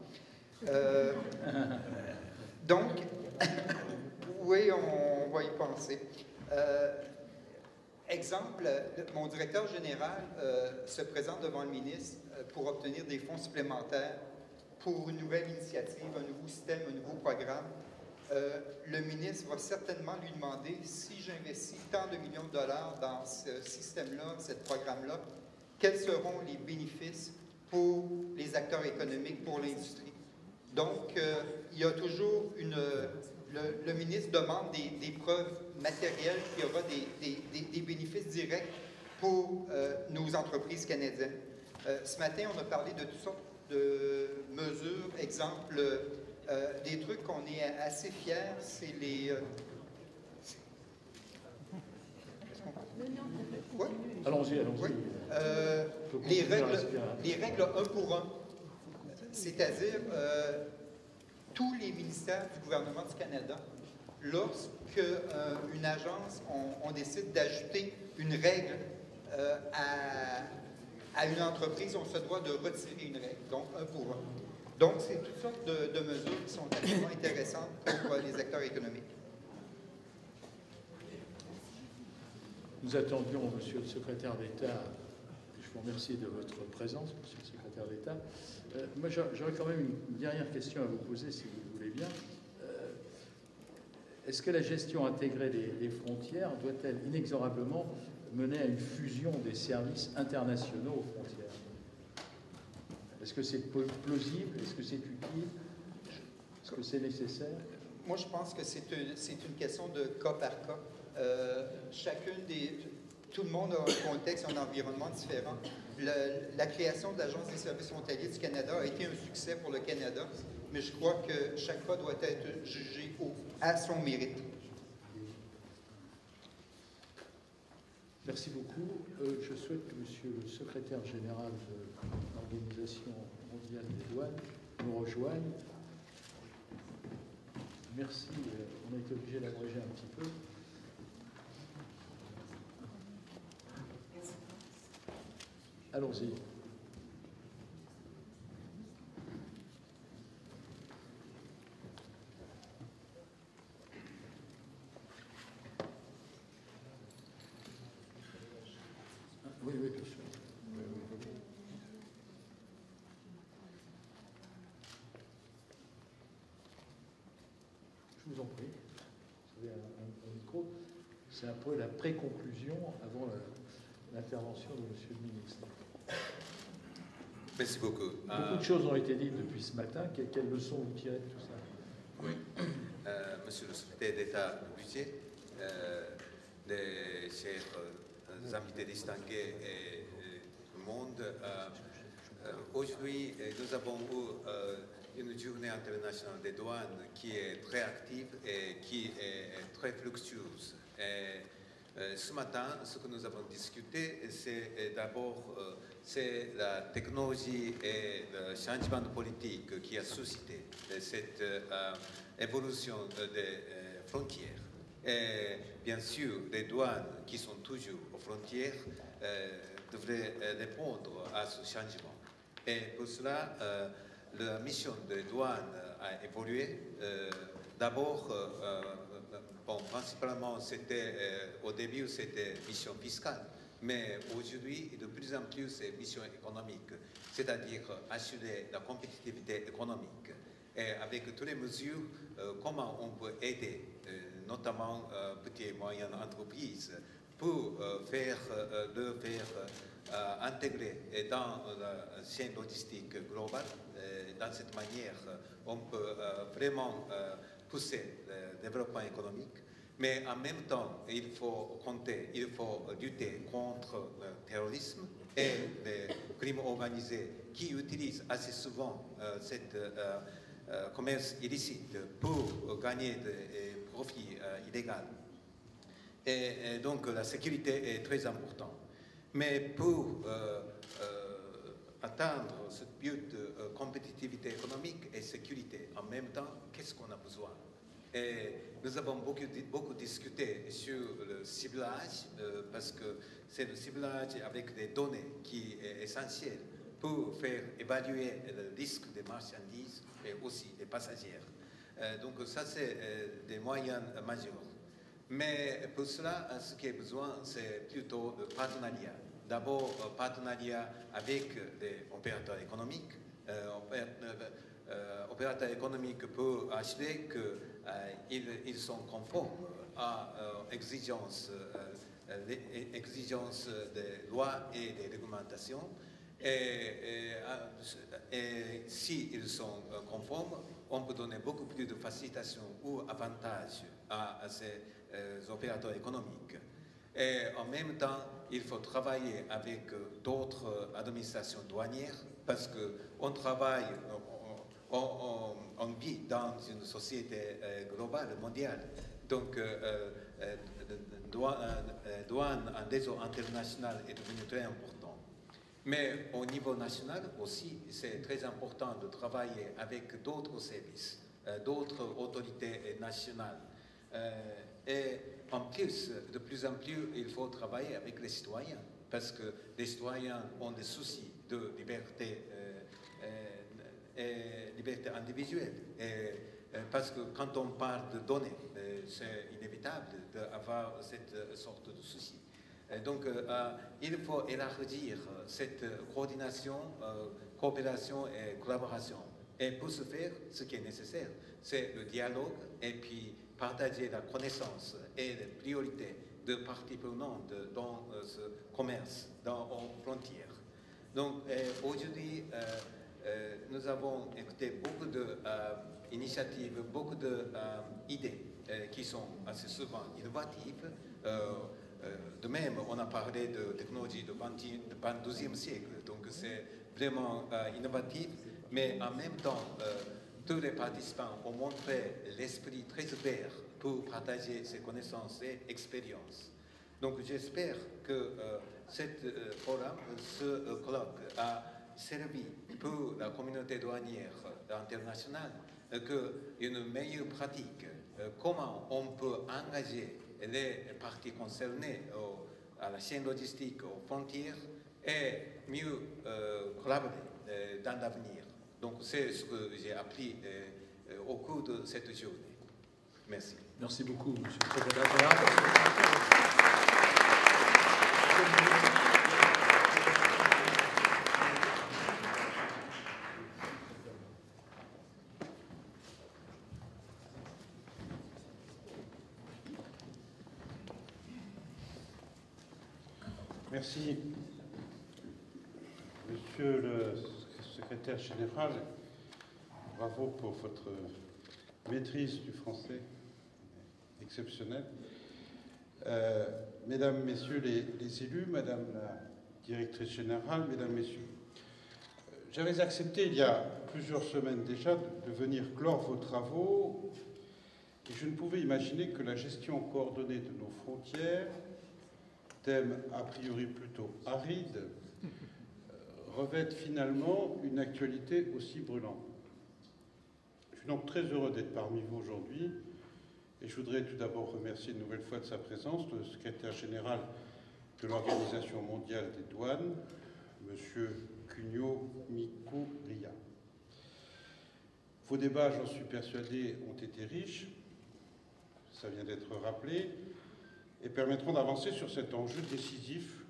Donc, oui, on va y penser. Exemple, mon directeur général se présente devant le ministre pour obtenir des fonds supplémentaires pour une nouvelle initiative, un nouveau système, un nouveau programme. Le ministre va certainement lui demander si j'investis tant de millions de dollars dans ce système-là, ce programme-là, quels seront les bénéfices pour les acteurs économiques, pour l'industrie. Donc, il y a toujours le ministre demande des preuves matérielles qu'il y aura des bénéfices directs pour nos entreprises canadiennes. Ce matin, on a parlé de toutes sortes de mesures, exemple, des trucs qu'on est assez fiers, c'est les... Ouais. Allons-y. Oui. Les règles 1 pour 1, c'est-à-dire tous les ministères du gouvernement du Canada, lorsqu'une agence, on décide d'ajouter une règle à une entreprise, on se doit de retirer une règle, donc 1 pour 1. Donc, c'est toutes sortes de mesures qui sont absolument intéressantes pour les acteurs économiques. Nous attendions, Monsieur le secrétaire d'État, je vous remercie de votre présence, Monsieur le secrétaire d'État. Moi, j'aurais quand même une dernière question à vous poser, si vous voulez bien. Est-ce que la gestion intégrée des frontières doit-elle inexorablement mener à une fusion des services internationaux aux frontières? Est-ce que c'est plausible? Est-ce que c'est utile? Est-ce que c'est nécessaire? Moi, je pense que c'est une question de cas par cas. Tout le monde a un contexte, un environnement différent. La création de l'Agence des services frontaliers du Canada a été un succès pour le Canada, mais je crois que chaque cas doit être jugé à son mérite. Merci beaucoup. Je souhaite que Monsieur le secrétaire général de l'Organisation mondiale des douanes nous rejoigne. Merci. On a été obligé d'abréger un petit peu. Allons-y. Oui, bien sûr. Je vous en prie. Vous avez un micro. C'est un peu la pré-conclusion avant l'intervention de Monsieur le ministre. Merci beaucoup. Beaucoup de choses ont été dites depuis ce matin. Quelles leçons vous tirez de tout ça? Oui. Monsieur le secrétaire d'État du budget, les chers invités distingués et tout le monde, aujourd'hui, nous avons eu une journée internationale des douanes qui est très active et qui est très fluctueuse. Et Ce matin, ce que nous avons discuté, c'est d'abord c'est la technologie et le changement de politique qui a suscité cette évolution des frontières. Et bien sûr, les douanes qui sont toujours aux frontières devraient répondre à ce changement. Et pour cela, la mission des douanes a évolué. D'abord, principalement, au début, c'était mission fiscale. Mais aujourd'hui, de plus en plus, c'est mission économique, c'est-à-dire assurer la compétitivité économique. Et avec toutes les mesures, comment on peut aider, notamment petites et moyennes entreprises, pour faire intégrer dans la chaîne logistique globale. Dans cette manière, on peut vraiment pousser le développement économique. Mais en même temps, il faut lutter contre le terrorisme et les crimes organisés qui utilisent assez souvent cette commerce illicite pour gagner des profits illégaux. Et donc la sécurité est très importante. Mais pour atteindre ce but de compétitivité économique et sécurité en même temps, qu'est-ce qu'on a besoin? Et nous avons beaucoup discuté sur le ciblage, parce que c'est le ciblage avec des données qui est essentiel pour faire évaluer le risque des marchandises et aussi des passagers. Donc ça, c'est des moyens majeurs. Mais pour cela, ce qui est besoin, c'est plutôt de partenariat. D'abord, partenariat avec des opérateurs économiques. Opérateurs économiques peuvent acheter qu'ils sont conformes aux exigences des lois et des réglementations. Et s'ils sont conformes, on peut donner beaucoup plus de facilitation ou avantages à ces opérateurs économiques. Et en même temps, il faut travailler avec d'autres administrations douanières parce qu'on travaille, on vit dans une société globale, mondiale. Donc, douane en réseau international est devenu très important. Mais au niveau national aussi, c'est très important de travailler avec d'autres services, d'autres autorités nationales. Et en plus, de plus en plus, il faut travailler avec les citoyens, parce que les citoyens ont des soucis de liberté individuelle. Parce que quand on parle de données, c'est inévitable d'avoir cette sorte de souci. Donc, il faut élargir cette coordination, coopération et collaboration. Et pour ce faire, ce qui est nécessaire, c'est le dialogue et puis partager la connaissance et les priorités de parties prenantes dans ce commerce, dans nos frontières. Donc, aujourd'hui, nous avons écouté beaucoup d'initiatives, beaucoup d'idées qui sont assez souvent innovatives. De même, on a parlé de technologie du 22e siècle, donc c'est vraiment innovatif, mais en même temps, tous les participants ont montré l'esprit très ouvert pour partager ces connaissances et expériences. Donc j'espère que ce colloque a servi pour la communauté douanière internationale qu'une meilleure pratique, comment on peut engager les parties concernées à la chaîne logistique, aux frontières, et mieux collaborer dans l'avenir. Donc c'est ce que j'ai appris au cours de cette journée. Merci. Merci beaucoup, M. le Président. Merci. Monsieur le secrétaire général, bravo pour votre maîtrise du français exceptionnelle. Mesdames, Messieurs les élus, Madame la directrice générale, Mesdames, Messieurs, j'avais accepté il y a plusieurs semaines déjà de venir clore vos travaux et je ne pouvais imaginer que la gestion coordonnée de nos frontières thème a priori plutôt aride, revêtent finalement une actualité aussi brûlante. Je suis donc très heureux d'être parmi vous aujourd'hui et je voudrais tout d'abord remercier une nouvelle fois de sa présence le secrétaire général de l'Organisation mondiale des douanes, M. Cunio Mikuria. Vos débats, j'en suis persuadé, ont été riches, ça vient d'être rappelé, et permettront d'avancer sur cet enjeu décisif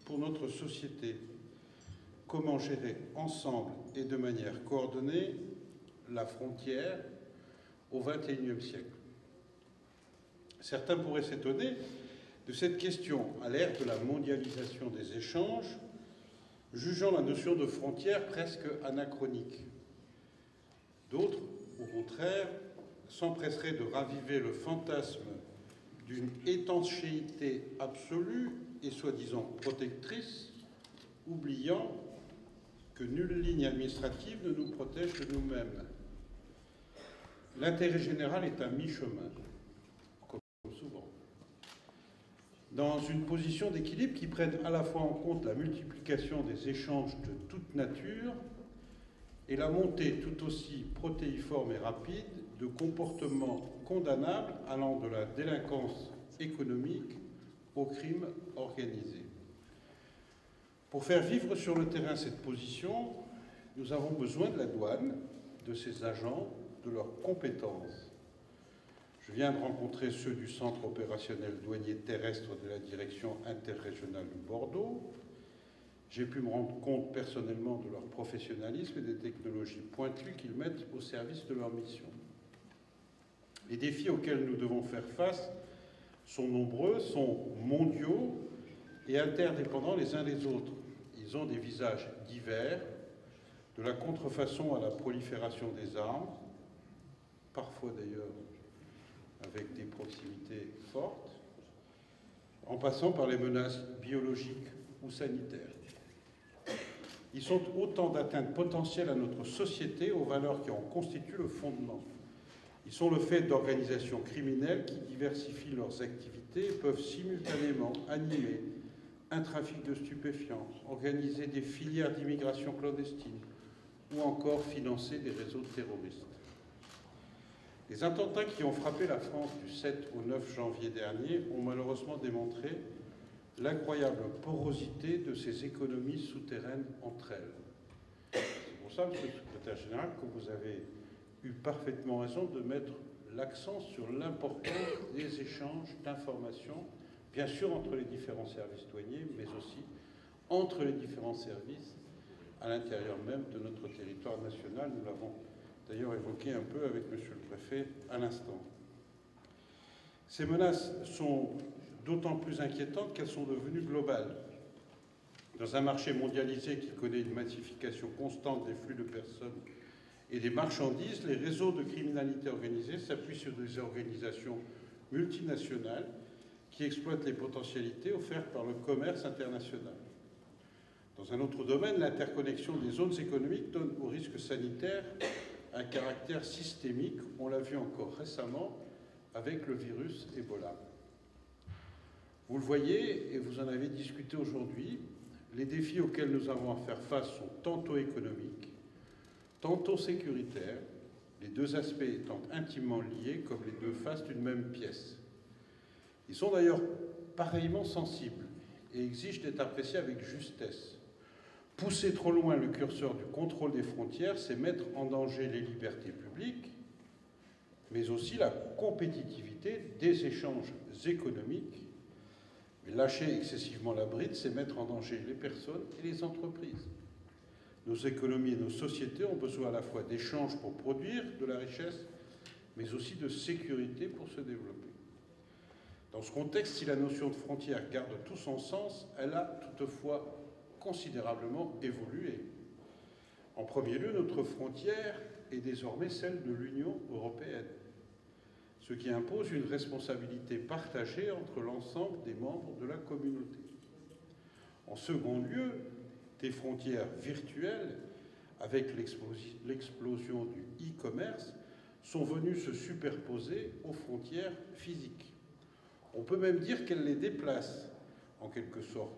pour notre société. Comment gérer ensemble et de manière coordonnée la frontière au XXIe siècle. Certains pourraient s'étonner de cette question à l'ère de la mondialisation des échanges, jugeant la notion de frontière presque anachronique. D'autres, au contraire, s'empresseraient de raviver le fantasme d'une étanchéité absolue et soi-disant protectrice, oubliant que nulle ligne administrative ne nous protège de nous-mêmes. L'intérêt général est à mi-chemin, comme souvent. Dans une position d'équilibre qui prenne à la fois en compte la multiplication des échanges de toute nature et la montée tout aussi protéiforme et rapide de comportements condamnables allant de la délinquance économique au crime organisé. Pour faire vivre sur le terrain cette position, nous avons besoin de la douane, de ses agents, de leurs compétences. Je viens de rencontrer ceux du Centre opérationnel douanier terrestre de la Direction interrégionale de Bordeaux. J'ai pu me rendre compte personnellement de leur professionnalisme et des technologies pointues qu'ils mettent au service de leur mission. Les défis auxquels nous devons faire face sont nombreux, sont mondiaux et interdépendants les uns des autres. Ils ont des visages divers, de la contrefaçon à la prolifération des armes, parfois d'ailleurs avec des proximités fortes, en passant par les menaces biologiques ou sanitaires. Ils sont autant d'atteintes potentielles à notre société, aux valeurs qui en constituent le fondement. Ils sont le fait d'organisations criminelles qui diversifient leurs activités et peuvent simultanément animer un trafic de stupéfiants, organiser des filières d'immigration clandestine ou encore financer des réseaux terroristes. Les attentats qui ont frappé la France du 7 au 9 janvier dernier ont malheureusement démontré l'incroyable porosité de ces économies souterraines entre elles. C'est pour ça, Monsieur le Secrétaire général, que vous avez eu parfaitement raison de mettre l'accent sur l'importance des échanges d'informations, bien sûr entre les différents services douaniers, mais aussi entre les différents services à l'intérieur même de notre territoire national. Nous l'avons d'ailleurs évoqué un peu avec Monsieur le Préfet à l'instant. Ces menaces sont d'autant plus inquiétantes qu'elles sont devenues globales. Dans un marché mondialisé qui connaît une massification constante des flux de personnes et des marchandises, les réseaux de criminalité organisée s'appuient sur des organisations multinationales qui exploitent les potentialités offertes par le commerce international. Dans un autre domaine, l'interconnexion des zones économiques donne au risque sanitaire un caractère systémique. On l'a vu encore récemment avec le virus Ebola. Vous le voyez, et vous en avez discuté aujourd'hui, les défis auxquels nous avons à faire face sont tantôt économiques, tantôt sécuritaires, les deux aspects étant intimement liés comme les deux faces d'une même pièce. Ils sont d'ailleurs pareillement sensibles et exigent d'être appréciés avec justesse. Pousser trop loin le curseur du contrôle des frontières, c'est mettre en danger les libertés publiques, mais aussi la compétitivité des échanges économiques. Mais lâcher excessivement la bride, c'est mettre en danger les personnes et les entreprises. Nos économies et nos sociétés ont besoin à la fois d'échanges pour produire de la richesse, mais aussi de sécurité pour se développer. Dans ce contexte, si la notion de frontière garde tout son sens, elle a toutefois considérablement évolué. En premier lieu, notre frontière est désormais celle de l'Union européenne, ce qui impose une responsabilité partagée entre l'ensemble des membres de la communauté. En second lieu, des frontières virtuelles, avec l'explosion du e-commerce, sont venues se superposer aux frontières physiques. On peut même dire qu'elles les déplacent, en quelque sorte.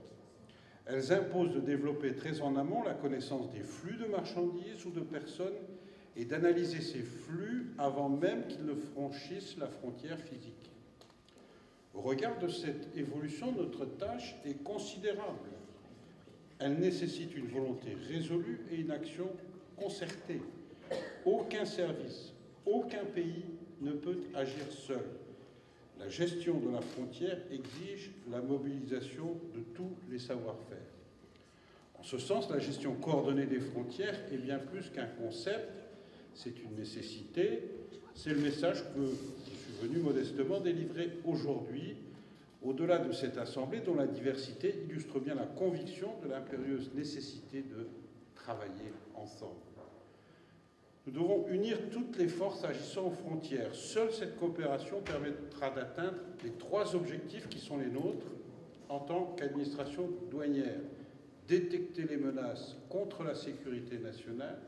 Elles imposent de développer très en amont la connaissance des flux de marchandises ou de personnes et d'analyser ces flux avant même qu'ils ne franchissent la frontière physique. Au regard de cette évolution, notre tâche est considérable. Elle nécessite une volonté résolue et une action concertée. Aucun service, aucun pays ne peut agir seul. La gestion de la frontière exige la mobilisation de tous les savoir-faire. En ce sens, la gestion coordonnée des frontières est bien plus qu'un concept, c'est une nécessité. C'est le message que je suis venu modestement délivrer aujourd'hui, au-delà de cette assemblée dont la diversité illustre bien la conviction de l'impérieuse nécessité de travailler ensemble. Nous devons unir toutes les forces agissant aux frontières. Seule cette coopération permettra d'atteindre les 3 objectifs qui sont les nôtres en tant qu'administration douanière. Détecter les menaces contre la sécurité nationale,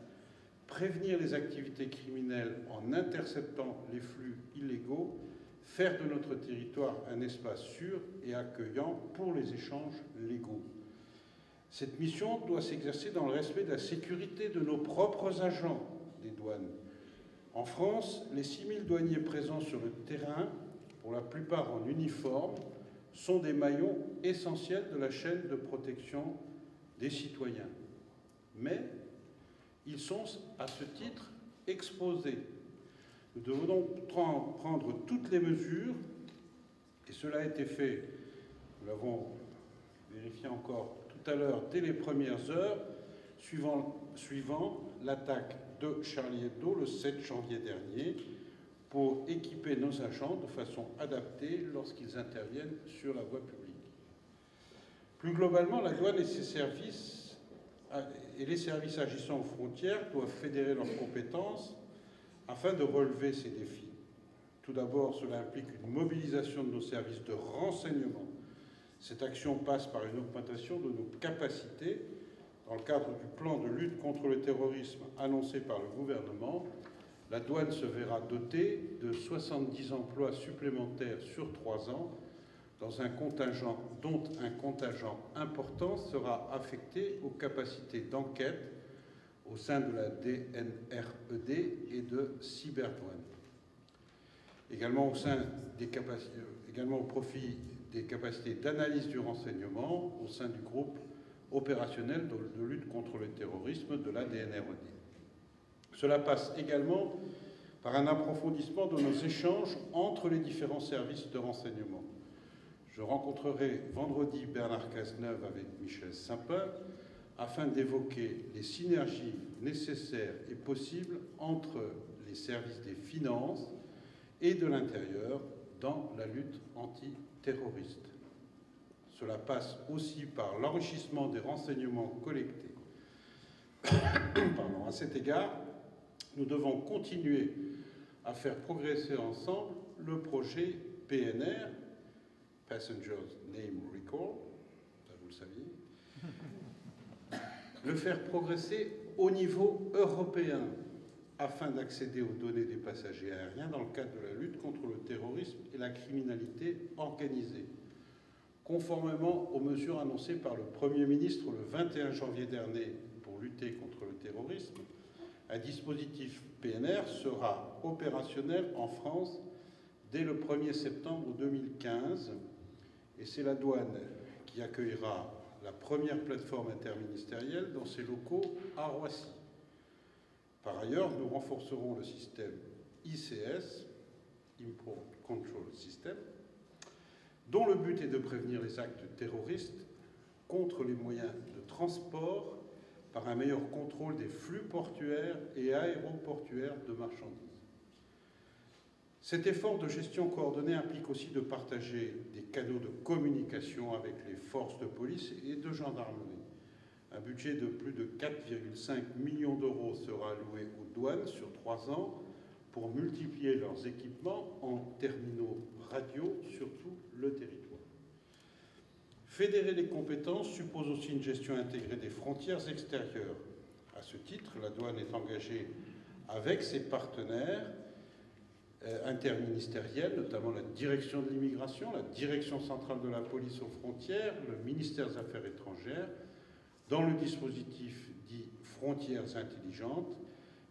prévenir les activités criminelles en interceptant les flux illégaux, faire de notre territoire un espace sûr et accueillant pour les échanges légaux. Cette mission doit s'exercer dans le respect de la sécurité de nos propres agents des douanes. En France, les 6000 douaniers présents sur le terrain, pour la plupart en uniforme, sont des maillons essentiels de la chaîne de protection des citoyens. Mais ils sont, à ce titre, exposés. Nous devons donc prendre toutes les mesures, et cela a été fait, nous l'avons vérifié encore tout à l'heure, dès les premières heures, suivant l'attaque de Charlie Hebdo le 7 janvier dernier, pour équiper nos agents de façon adaptée lorsqu'ils interviennent sur la voie publique. Plus globalement, la douane et ses services et les services agissant aux frontières doivent fédérer leurs compétences afin de relever ces défis. Tout d'abord, cela implique une mobilisation de nos services de renseignement. Cette action passe par une augmentation de nos capacités. Dans le cadre du plan de lutte contre le terrorisme annoncé par le gouvernement, la douane se verra dotée de 70 emplois supplémentaires sur 3 ans, dont un contingent important sera affecté aux capacités d'enquête au sein de la DNRED et de Cyberdouane. Également au profit des capacités d'analyse du renseignement au sein du groupe opérationnel de lutte contre le terrorisme de la DNRED. Cela passe également par un approfondissement de nos échanges entre les différents services de renseignement. Je rencontrerai vendredi Bernard Cazeneuve avec Michel Sapin afin d'évoquer les synergies nécessaires et possibles entre les services des finances et de l'intérieur dans la lutte antiterroriste. Cela passe aussi par l'enrichissement des renseignements collectés. À cet égard, nous devons continuer à faire progresser ensemble le projet PNR, Passenger Name Recall, ça vous le saviez, le faire progresser au niveau européen afin d'accéder aux données des passagers aériens dans le cadre de la lutte contre le terrorisme et la criminalité organisée. Conformément aux mesures annoncées par le Premier ministre le 21 janvier dernier pour lutter contre le terrorisme, un dispositif PNR sera opérationnel en France dès le 1er septembre 2015 et c'est la douane qui accueillera la première plateforme interministérielle dans ses locaux à Roissy. Par ailleurs, nous renforcerons le système ICS, Import Control System, dont le but est de prévenir les actes terroristes contre les moyens de transport par un meilleur contrôle des flux portuaires et aéroportuaires de marchandises. Cet effort de gestion coordonnée implique aussi de partager des canaux de communication avec les forces de police et de gendarmerie. Un budget de plus de 4,5 millions d'euros sera alloué aux douanes sur 3 ans pour multiplier leurs équipements en terminaux radio sur tout le territoire. Fédérer les compétences suppose aussi une gestion intégrée des frontières extérieures. À ce titre, la douane est engagée avec ses partenaires interministérielles, notamment la direction de l'immigration, la direction centrale de la police aux frontières, le ministère des Affaires étrangères, dans le dispositif dit Frontières intelligentes,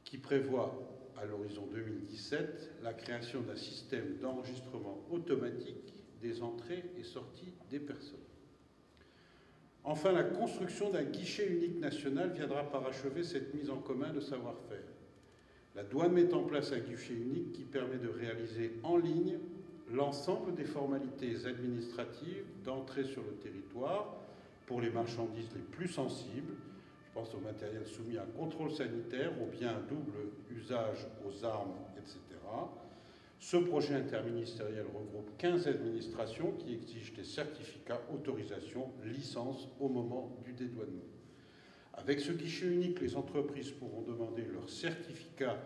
qui prévoit à l'horizon 2017 la création d'un système d'enregistrement automatique des entrées et sorties des personnes. Enfin, la construction d'un guichet unique national viendra parachever cette mise en commun de savoir-faire. La douane met en place un guichet unique qui permet de réaliser en ligne l'ensemble des formalités administratives d'entrée sur le territoire pour les marchandises les plus sensibles. Je pense au matériel soumis à contrôle sanitaire, aux biens à double usage, aux armes, etc. Ce projet interministériel regroupe 15 administrations qui exigent des certificats, autorisations, licences au moment du dédouanement. Avec ce guichet unique, les entreprises pourront demander leurs certificats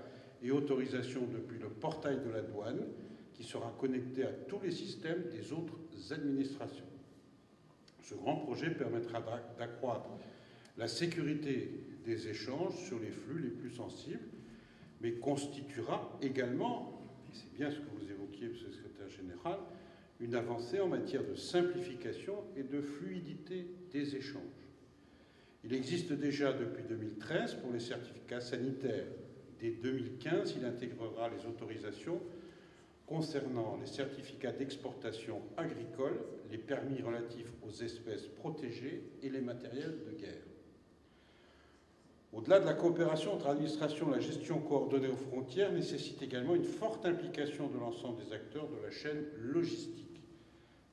et autorisations depuis le portail de la douane, qui sera connecté à tous les systèmes des autres administrations. Ce grand projet permettra d'accroître la sécurité des échanges sur les flux les plus sensibles, mais constituera également, et c'est bien ce que vous évoquiez, Monsieur le Secrétaire général, une avancée en matière de simplification et de fluidité des échanges. Il existe déjà depuis 2013 pour les certificats sanitaires. Dès 2015, il intégrera les autorisations concernant les certificats d'exportation agricole, les permis relatifs aux espèces protégées et les matériels de guerre. Au-delà de la coopération entre administrations, la gestion coordonnée aux frontières nécessite également une forte implication de l'ensemble des acteurs de la chaîne logistique.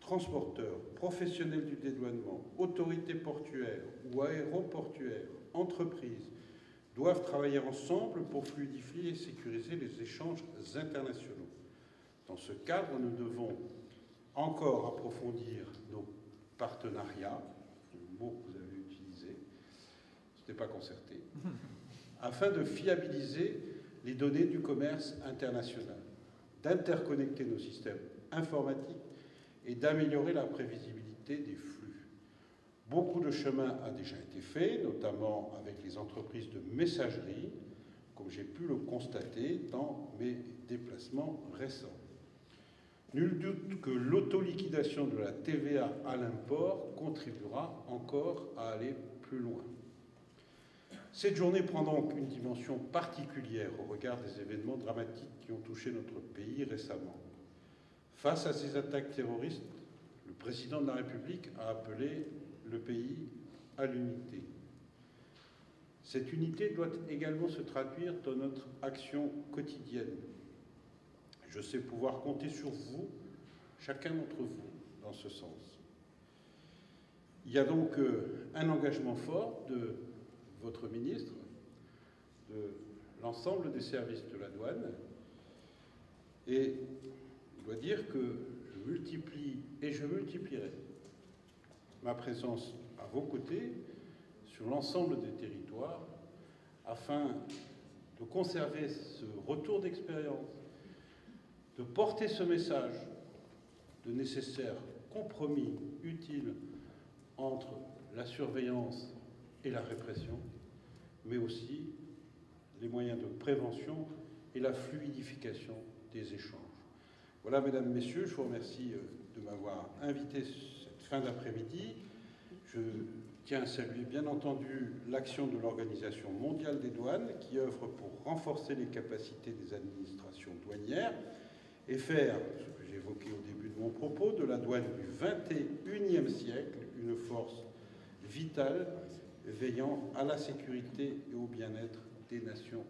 Transporteurs, professionnels du dédouanement, autorités portuaires ou aéroportuaires, entreprises, doivent travailler ensemble pour fluidifier et sécuriser les échanges internationaux. Dans ce cadre, nous devons encore approfondir nos partenariats, le mot que vous avez utilisé, ce n'était pas concerté, afin de fiabiliser les données du commerce international, d'interconnecter nos systèmes informatiques et d'améliorer la prévisibilité des flux. Beaucoup de chemin a déjà été fait, notamment avec les entreprises de messagerie, comme j'ai pu le constater dans mes déplacements récents. Nul doute que l'autoliquidation de la TVA à l'import contribuera encore à aller plus loin. Cette journée prend donc une dimension particulière au regard des événements dramatiques qui ont touché notre pays récemment. Face à ces attaques terroristes, le président de la République a appelé le pays à l'unité. Cette unité doit également se traduire dans notre action quotidienne. Je sais pouvoir compter sur vous, chacun d'entre vous, dans ce sens. Il y a donc un engagement fort de votre ministre, de l'ensemble des services de la douane, et je dois dire que je multiplie et je multiplierai ma présence à vos côtés sur l'ensemble des territoires afin de conserver ce retour d'expérience, de porter ce message de nécessaire compromis utile entre la surveillance et la répression, mais aussi les moyens de prévention et la fluidification des échanges. Voilà, mesdames, messieurs, je vous remercie de m'avoir invité cette fin d'après-midi. Je tiens à saluer, bien entendu, l'action de l'Organisation mondiale des douanes qui œuvre pour renforcer les capacités des administrations douanières et faire, ce que j'ai évoqué au début de mon propos, de la douane du XXIe siècle une force vitale veillant à la sécurité et au bien-être des nations